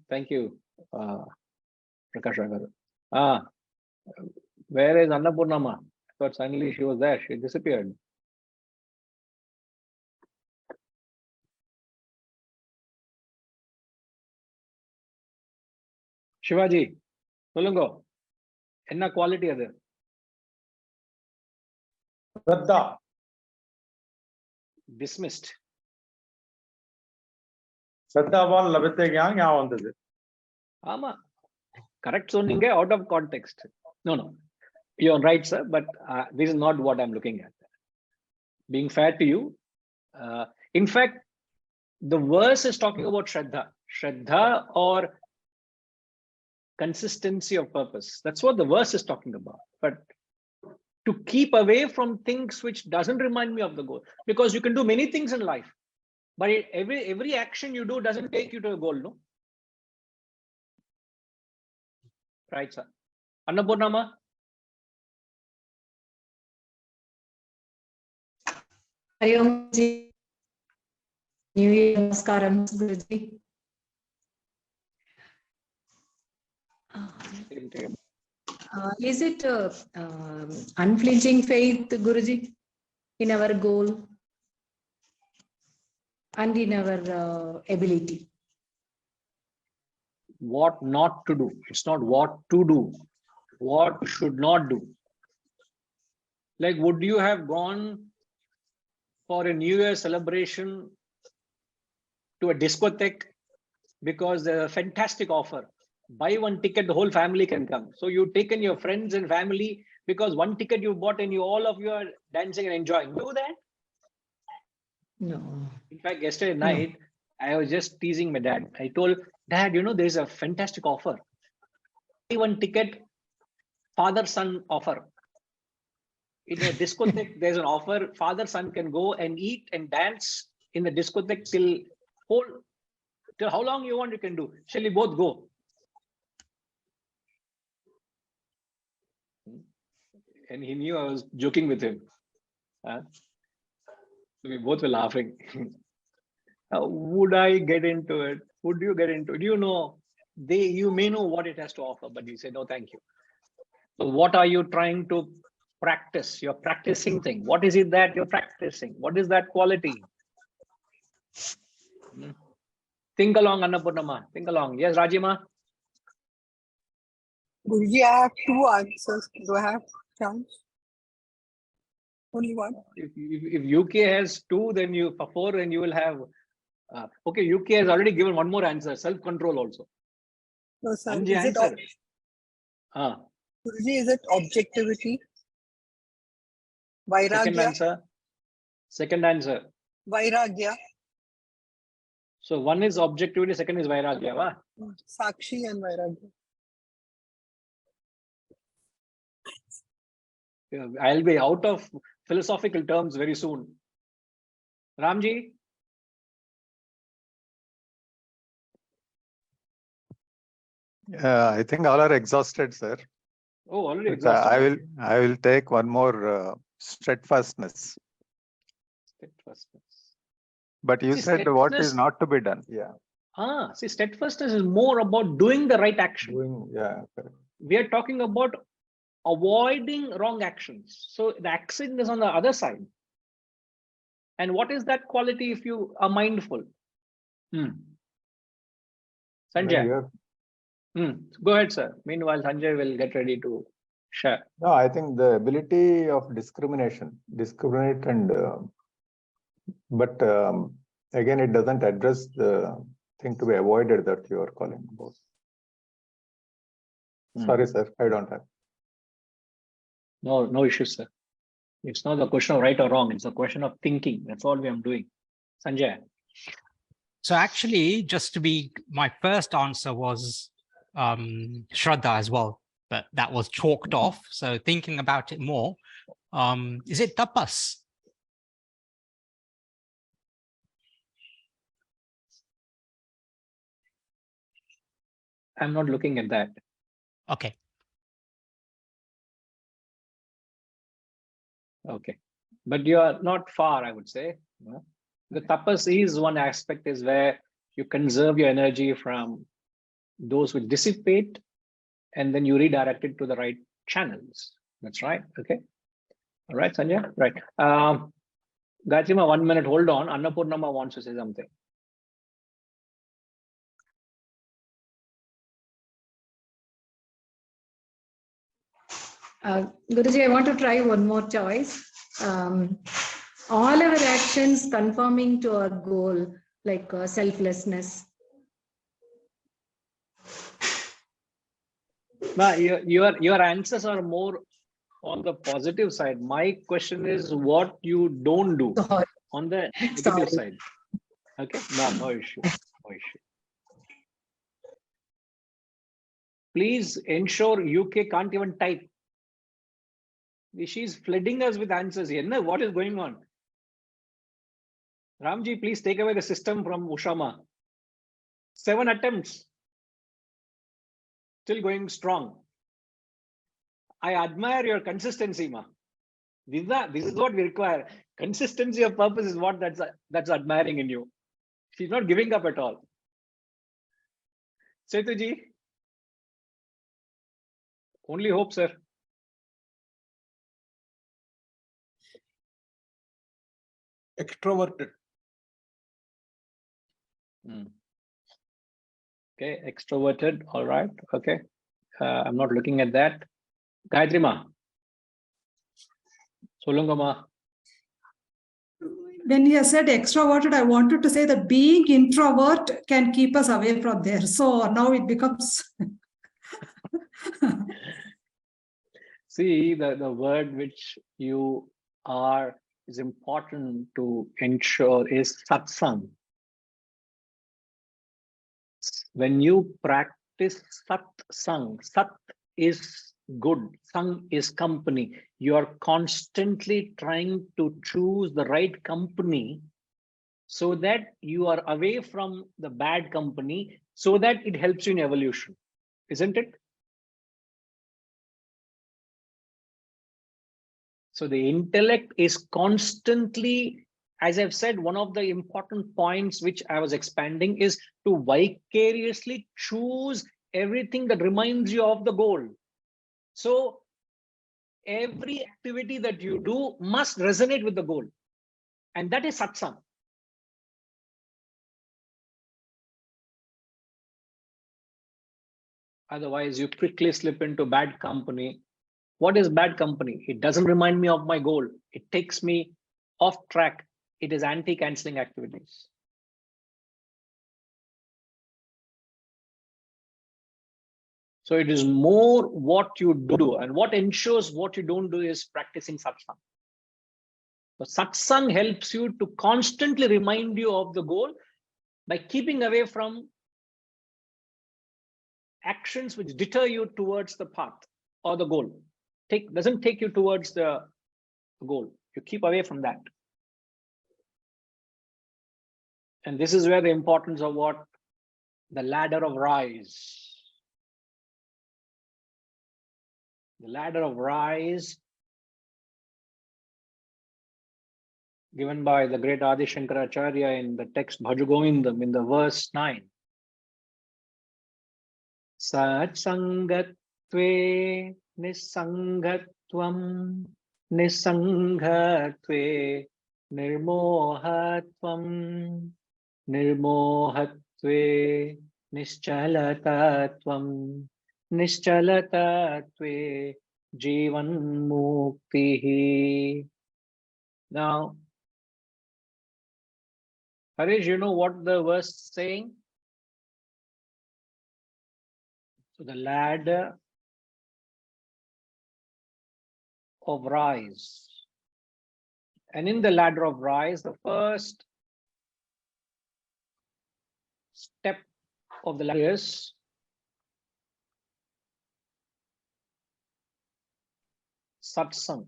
Thank you, Prakash Raghav. Where is Annapurnama? I thought suddenly she was there. She disappeared. Shivaji, சொல்லுங்க. என்ன quality அது? Shraddha. Dismissed. Shraddhavan labite ஞானம் ஞாபகம் வந்தது. ஆமா. Correct சொன்னீங்க, out of context. No. You're right, sir, but this is not what I'm looking at. Being fair to you, in fact, the verse is talking about Shraddha or consistency of purpose. That's what the verse is talking about. But to keep away from things which doesn't remind me of the goal, because you can do many things in life, but every action you do doesn't take you to a goal, no? Right, sir. Annapurnama? Hari Om Ji. New Year, Namaskaram, Guruji. Is it unflinching faith, Guruji, in our goal and in our ability? What not to do. It's not what to do. What should not do. Like, would you have gone for a New Year celebration to a discotheque because there's a fantastic offer? Buy one ticket, the whole family can come. So you've taken your friends and family because one ticket you bought and all of you are dancing and enjoying. Do that? No. In fact, yesterday night, I was just teasing my dad. I told, Dad, there's a fantastic offer. Buy one ticket, father-son offer. In a discotheque, there's an offer. Father-son can go and eat and dance in the discotheque till how long you want, you can do. Shall we both go? And he knew I was joking with him. We both were laughing. Would I get into it? Would you get into it? You may know what it has to offer, but you say, no, thank you. So what are you trying to practice? You're practicing thing. What is it that you're practicing? What is that quality? Think along, Annapurnama. Think along. Yes, Rajima? Guruji, I have two answers. Do I have chance? Only one? If UK has two, then for four, then you will have. Okay, UK has already given one more answer, self-control also. No, sir. Anji, Is it answer. Guruji, is it objectivity? Second Vairagya? answer. Second answer. Vairagya. So one is objectivity, second is Vairagya. Va? Sakshi and Vairagya. I'll be out of philosophical terms very soon. Ramji? I think all are exhausted, sir. Oh, already But, exhausted. I will take one more steadfastness. Steadfastness. But you See, said what is steadfastness- not to be done. Yeah. See, steadfastness is more about doing the right action. Correct. We are talking about avoiding wrong actions. So the action is on the other side. And what is that quality if you are mindful? Sanjay. Go ahead, sir. Meanwhile, Sanjay will get ready to share. No, I think the ability of discriminate and but again, it doesn't address the thing to be avoided that you are calling about. Sorry, sir, I don't have. No issues, sir. It's not a question of right or wrong. It's a question of thinking. That's all we are doing. Sanjay. So actually, just to be, my first answer was Shraddha as well. but that was chalked off. So thinking about it more, is it tapas? I'm not looking at that. Okay. Okay. But you are not far, I would say. The tapas is one aspect, is where you conserve your energy from those which dissipate, and then you redirect it to the right channels. That's right. Okay. All right, Sanjay. Right. Gayatrima, 1 minute. Hold on. Annapurnama wants to say something. Guruji, I want to try one more choice. All our actions conforming to our goal, like selflessness. Now, your answers are more on the positive side. My question is what you don't do on the negative side. Okay, no issue. No issue. Please ensure UK can't even type. She's flooding us with answers here. No, what is going on? Ramji, please take away the system from Ushama. 7 attempts. Still going strong. I admire your consistency, ma. This is what we require. Consistency of purpose is what that's admiring in you. She's not giving up at all. Setuji. Only hope, sir. Extroverted. Okay, extroverted. All right. Okay. I'm not looking at that. Gayatri ma. Solunga ma. When you said extroverted, I wanted to say that being introvert can keep us away from there. So now it becomes. See, the word which you are is important to ensure is satsang. When you practice satsang, sat is good, sang is company. You are constantly trying to choose the right company so that you are away from the bad company, so that it helps you in evolution, isn't it? So the intellect is constantly, as I've said, one of the important points which I was expanding is to vicariously choose everything that reminds you of the goal. So every activity that you do must resonate with the goal. And that is satsang. Otherwise, you quickly slip into bad company. What is bad company? It doesn't remind me of my goal. It takes me off track. It is anti-canceling activities. So it is more what you do, and what ensures what you don't do is practicing satsang. So satsang helps you to constantly remind you of the goal by keeping away from actions which deter you towards the path or the goal. Doesn't take you towards the goal. You keep away from that. And this is where the importance of what? The ladder of rise. The ladder of rise given by the great Adi Shankaracharya in the text Bhaju Govindam in the verse 9. Satsangatve nisangatvam nisanghatve nirmohatvam nirmohatve nischalatatvam nischalatatve jivan muktihi. Now, Harish, you know what the verse is saying? So the ladder of rise. And in the ladder of rise, the first step of the ladder is satsang.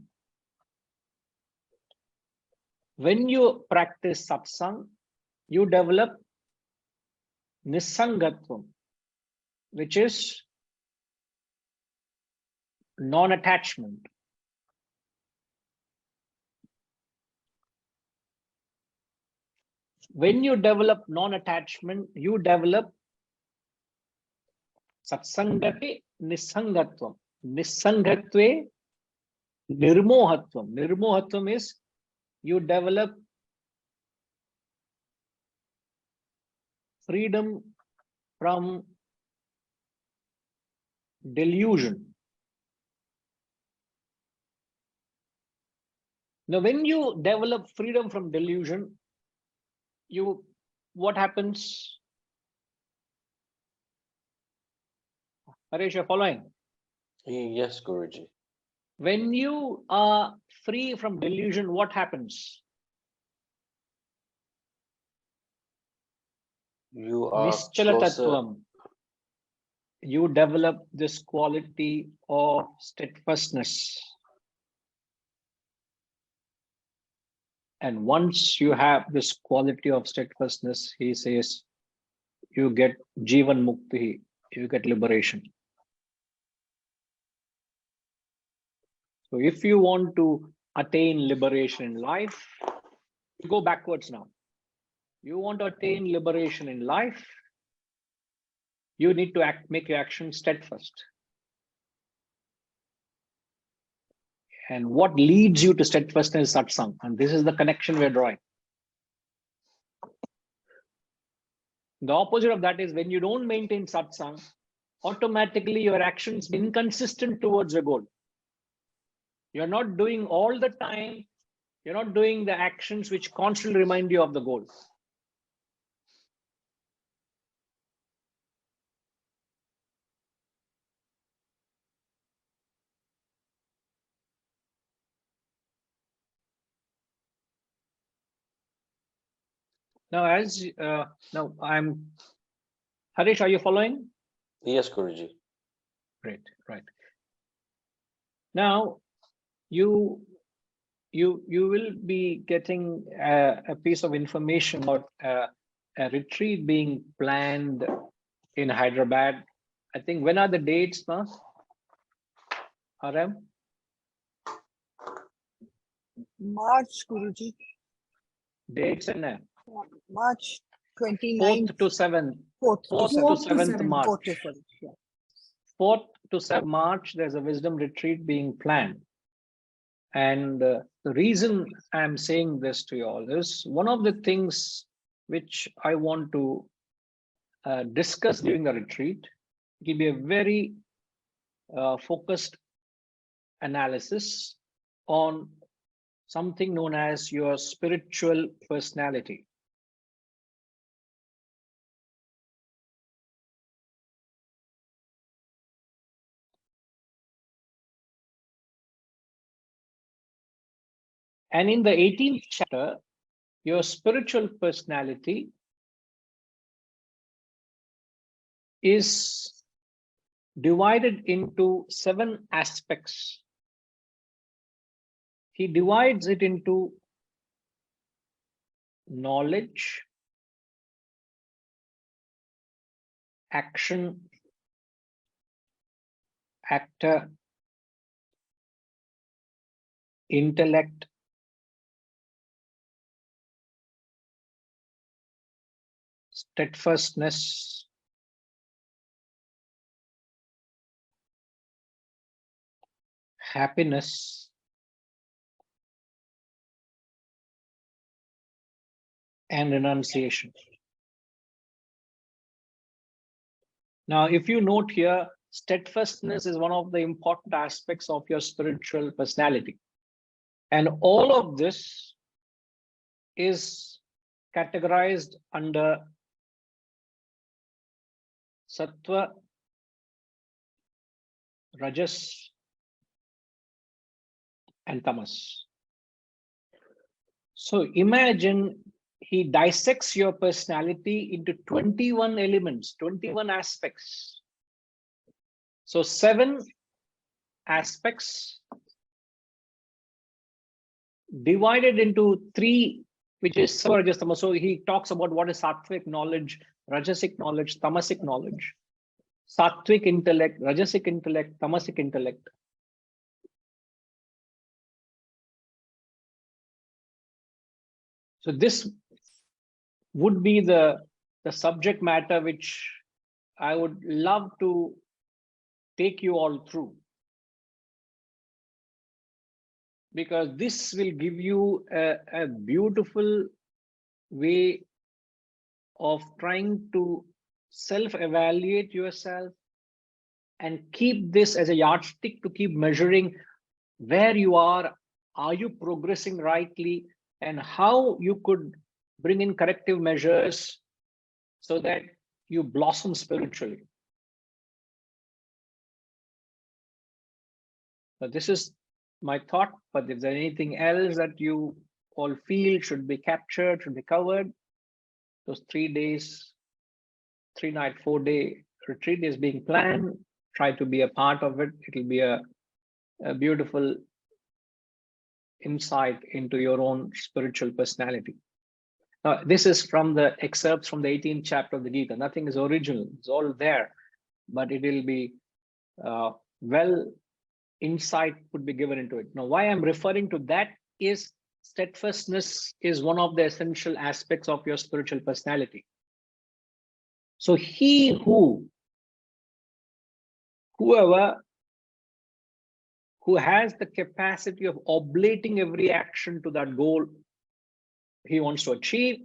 When you practice satsang, you develop nisangatvam, which is non-attachment. When you develop non-attachment, you develop satsangate nisangatvam. Nisangatve nirmohatvam. Nirmohatvam is you develop freedom from delusion. Now, when you develop freedom from delusion, what happens? Harish, you're following? Yes, Guruji. When you are free from delusion, what happens? You are Nischalatatvam. You develop this quality of steadfastness. And once you have this quality of steadfastness, he says, you get Jivan Mukti, you get liberation. So if you want to attain liberation in life, go backwards now. You want to attain liberation in life, you need to make your action steadfast. And what leads you to steadfastness is satsang. And this is the connection we're drawing. The opposite of that is when you don't maintain satsang, automatically your actions inconsistent towards the goal. You're not doing all the time, you're not doing the actions which constantly remind you of the goal. Now, Harish, are you following? Yes, Guruji. Great, right. Now, you will be getting a piece of information about a retreat being planned in Hyderabad. I think, when are the dates, now? RM? March, Guruji. Dates and March 29th 4th to 7th. 4th to 4th 7th. to 7th March. 4th to 7th, yeah. 4th to 7th March, there's a wisdom retreat being planned. And the reason I'm saying this to you all is one of the things which I want to discuss during the retreat. It will be a very focused analysis on something known as your spiritual personality. And in the 18th chapter, your spiritual personality is divided into 7 aspects. He divides it into knowledge, action, actor, intellect, steadfastness, happiness, and renunciation. Now, if you note here, steadfastness is one of the important aspects of your spiritual personality. And all of this is categorized under Sattva, Rajas, and Tamas. So imagine he dissects your personality into 21 elements, 21 aspects. So 7 aspects divided into three, which is Sattva, Rajas, Tamas. So he talks about what is sattvic knowledge, rajasic knowledge, tamasic knowledge. Sattvic intellect, rajasic intellect, tamasic intellect. So this would be the subject matter which I would love to take you all through. Because this will give you a beautiful way of trying to self-evaluate yourself and keep this as a yardstick to keep measuring where you are you progressing rightly, and how you could bring in corrective measures so that you blossom spiritually. So this is my thought, but if there's anything else that you all feel should be captured, should be covered, those 3 days, 3-night, 4-day retreat is being planned. Try to be a part of it. It'll be a beautiful insight into your own spiritual personality. Now, this is from the excerpts from the 18th chapter of the Gita. Nothing is original, it's all there, but it will be insight would be given into it. Now, why I'm referring to that is steadfastness is one of the essential aspects of your spiritual personality. So whoever who has the capacity of oblating every action to that goal he wants to achieve,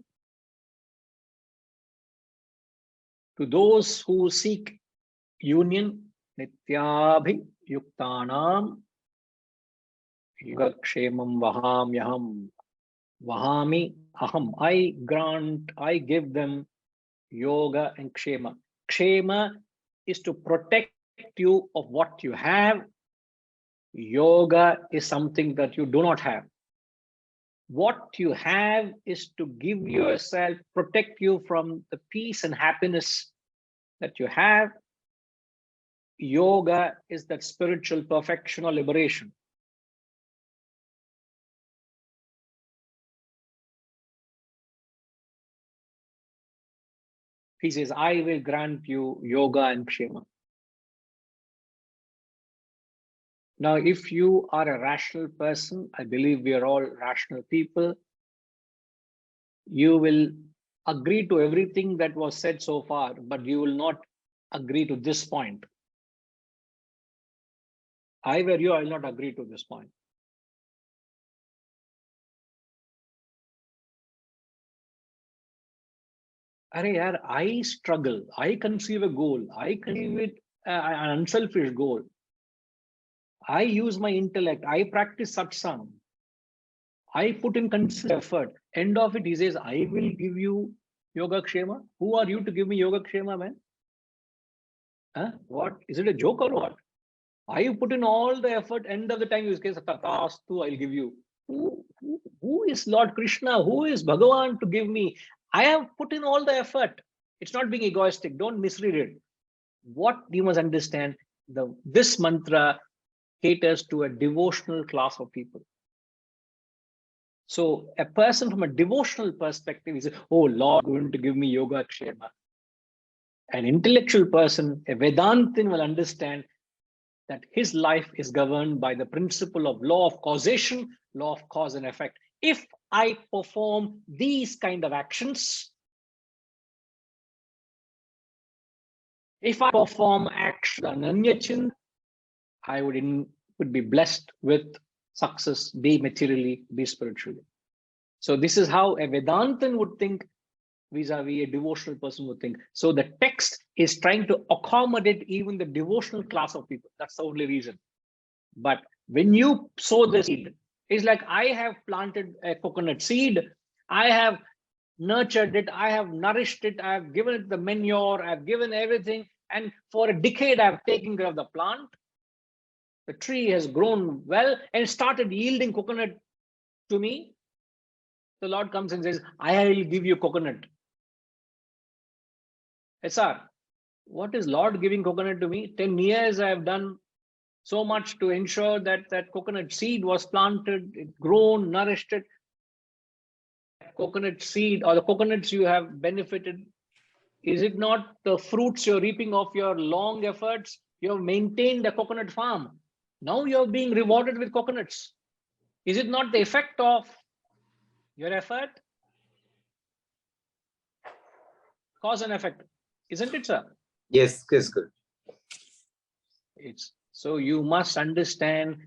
to those who seek union, nityabhi yuktanam yugakshemam vahamyaham vahami aham. I grant, I give them yoga and kshema. Kshema is to protect you of what you have. Yoga is something that you do not have. What you have is to give yourself, protect you from the peace and happiness that you have. Yoga is that spiritual perfection or liberation. He says, I will grant you yoga and kshema. Now, if you are a rational person, I believe we are all rational people, you will agree to everything that was said so far, but you will not agree to this point. I were you, I will not agree to this point. I struggle, I conceive a goal, I conceive it an unselfish goal. I use my intellect, I practice satsang, I put in consistent effort. End of it, he says, I will give you yoga kshema. Who are you to give me yoga kshema, man? Huh? What? Is it a joke or what? I put in all the effort, end of the time you say, Tatastu, I'll give you. Who is Lord Krishna? Who is Bhagavan to give me? I have put in all the effort. It's not being egoistic. Don't misread it. What you must understand, this mantra caters to a devotional class of people. So a person from a devotional perspective is, oh, Lord, going to give me yoga kshema. An intellectual person, a Vedantin, will understand that his life is governed by the principle of law of causation, law of cause and effect. If I perform these kind of actions, if I perform action ananyachin, I would be blessed with success, be materially, be spiritually. So this is how a Vedantin would think vis-a-vis a devotional person would think. So the text is trying to accommodate even the devotional class of people. That's the only reason. But when you sow the seed, it's like I have planted a coconut seed, I have nurtured it, I have nourished it, I have given it the manure, I've given everything, and for a decade I've taken care of the plant. The tree has grown well and started yielding coconut to me. The Lord comes and says, I will give you coconut. Yes, sir. What is Lord giving coconut to me? 10 years I have done so much to ensure that that coconut seed was planted, it grown, nourished it. Coconut seed or the coconuts you have benefited, is it not the fruits you're reaping of your long efforts? You have maintained a coconut farm. Now you're being rewarded with coconuts. Is it not the effect of your effort? Cause and effect, isn't it, sir? Yes, yes, good. It's so you must understand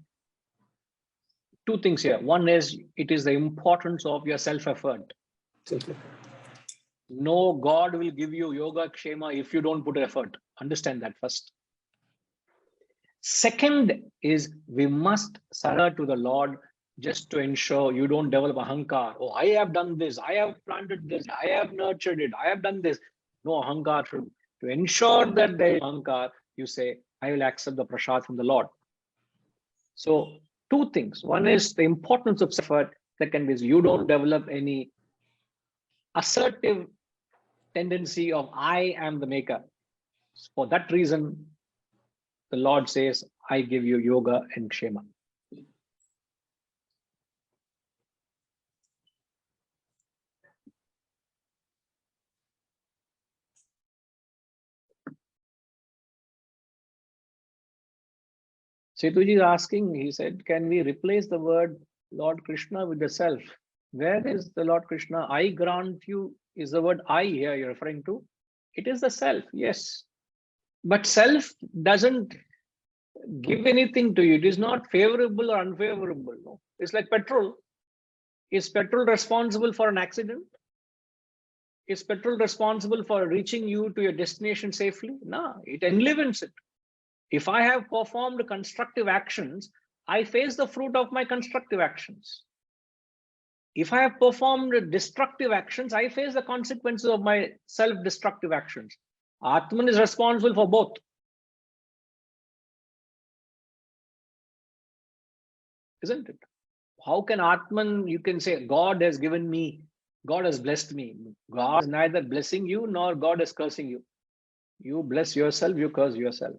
two things here. One is it is the importance of your self-effort. No God will give you yoga kshema if you don't put effort. Understand that first. Second is we must surrender to the Lord just to ensure you don't develop ahankar. Oh, I have done this, I have planted this, I have nurtured it, I have done this. No ahankar. To ensure that there is ahankar, you say, I will accept the prasad from the Lord. So two things. One is the importance of effort. Second is you don't develop any assertive tendency of I am the maker. For that reason, the Lord says, I give you yoga and kshema. Setuji is asking, he said, can we replace the word Lord Krishna with the self? Where is the Lord Krishna? I grant you is the word I here you're referring to. It is the self, yes. But self doesn't give anything to you. It is not favorable or unfavorable. No. It's like petrol. Is petrol responsible for an accident? Is petrol responsible for reaching you to your destination safely? No, it enlivens it. If I have performed constructive actions, I face the fruit of my constructive actions. If I have performed destructive actions, I face the consequences of my self-destructive actions. Atman is responsible for both. Isn't it? How can Atman, you can say, God has given me, God has blessed me. God is neither blessing you nor God is cursing you. You bless yourself, you curse yourself.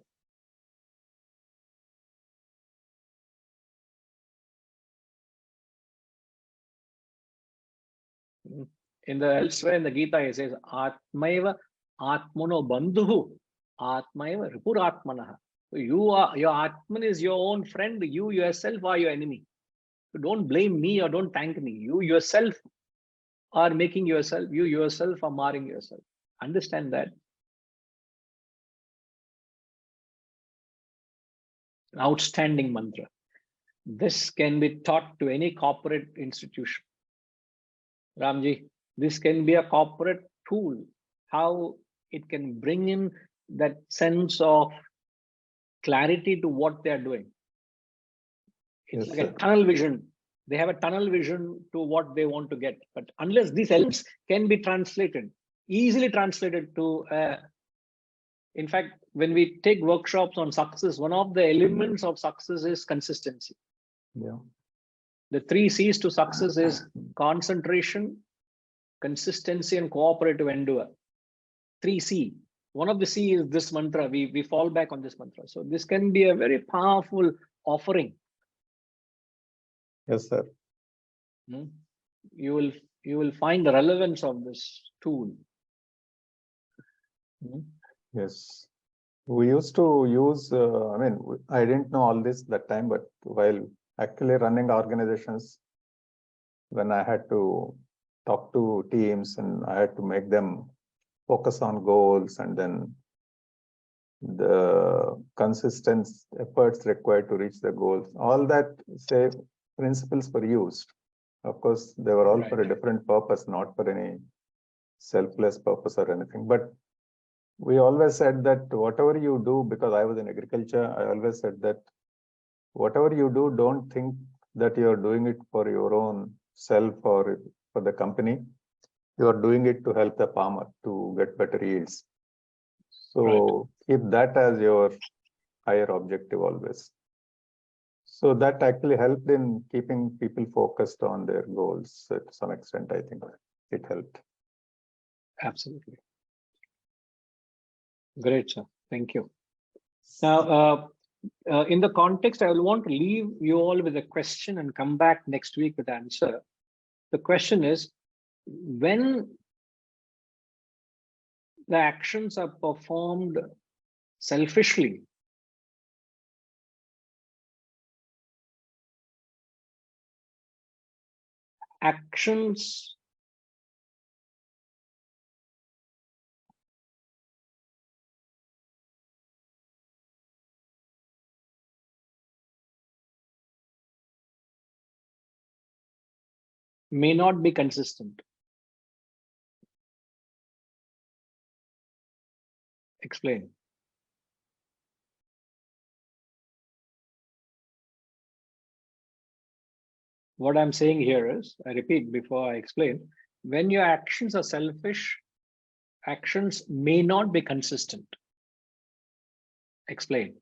In the elsewhere in the Gita, it says, Atmaiva Atmano Bandhuhu Atmaiva Ripuratmanaha. You are, your Atman is your own friend, you yourself are your enemy. So don't blame me or don't thank me. You yourself are making yourself, you yourself are marring yourself. Understand that. An outstanding mantra. This can be taught to any corporate institution. Ramji, this can be a corporate tool, how it can bring in that sense of clarity to what they're doing. It's Yes, like a sir. tunnel vision. They have a tunnel vision to what they want to get. But unless these elements can be translated, easily translated to, in fact, when we take workshops on success, one of the elements of success is consistency. Yeah. The 3 C's to success is concentration, consistency, and cooperative endeavor. 3C. One of the C is this mantra. We fall back on this mantra. So this can be a very powerful offering. Yes, sir. You will find the relevance of this tool. Yes. We used to use, I mean, I didn't know all this that time, but while actually running organizations, when I had to talk to teams and I had to make them focus on goals and then the consistent efforts required to reach the goals, all that say principles were used. Of course, they were all for a different purpose, not for any selfless purpose or anything. But we always said that whatever you do, because I was in agriculture, I always said that whatever you do, don't think that you're doing it for your own self or for the company. You are doing it to help the farmer to get better yields. So keep that as your higher objective always. So that actually helped in keeping people focused on their goals to some extent. I think it helped. Absolutely. Great, sir. Thank you. Now, In the context, I will want to leave you all with a question and come back next week with the answer. The question is, when the actions are performed selfishly, actions may not be consistent. Explain. What I'm saying here is, I repeat before I explain, when your actions are selfish, actions may not be consistent. Explain.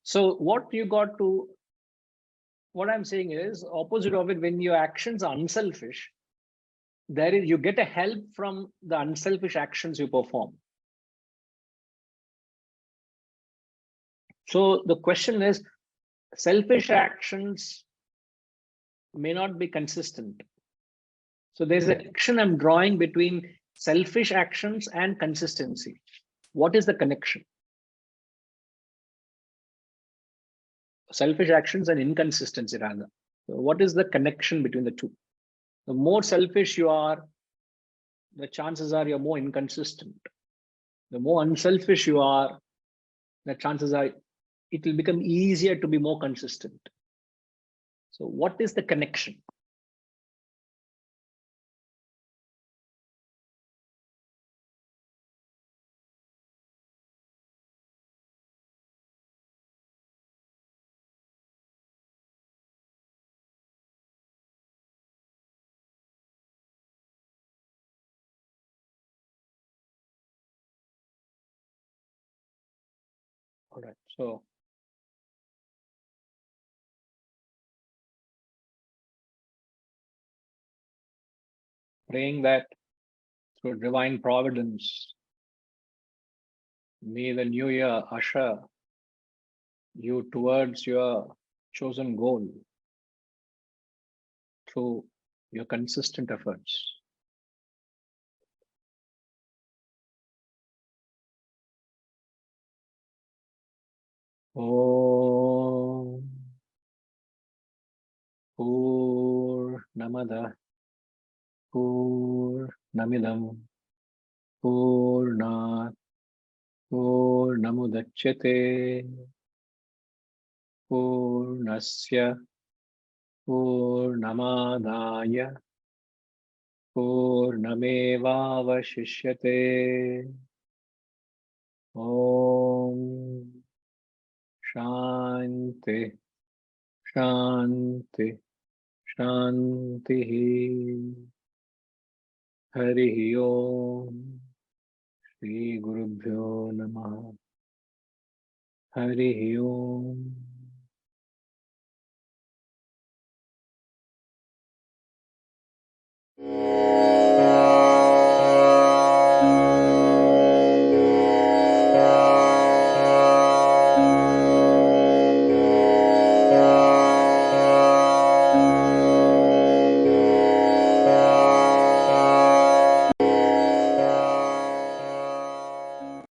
So what I'm saying is, opposite of it, when your actions are unselfish, you get a help from the unselfish actions you perform. So the question is, selfish actions may not be consistent. So there's a connection I'm drawing between selfish actions and consistency. What is the connection? Selfish actions and inconsistency rather. So what is the connection between the two? The more selfish you are, the chances are you're more inconsistent. The more unselfish you are, the chances are it will become easier to be more consistent. So what is the connection? All right, so praying that through divine providence, may the new year usher you towards your chosen goal through your consistent efforts. Om Purnamada Purnamidam Purnat Purnamudachyate Purnasya Purnamadaya Purnamevavashishyate. Om Shanti Shanti Shanti. Hari Om. Shri Gurubhyo Namaha. Hari Om.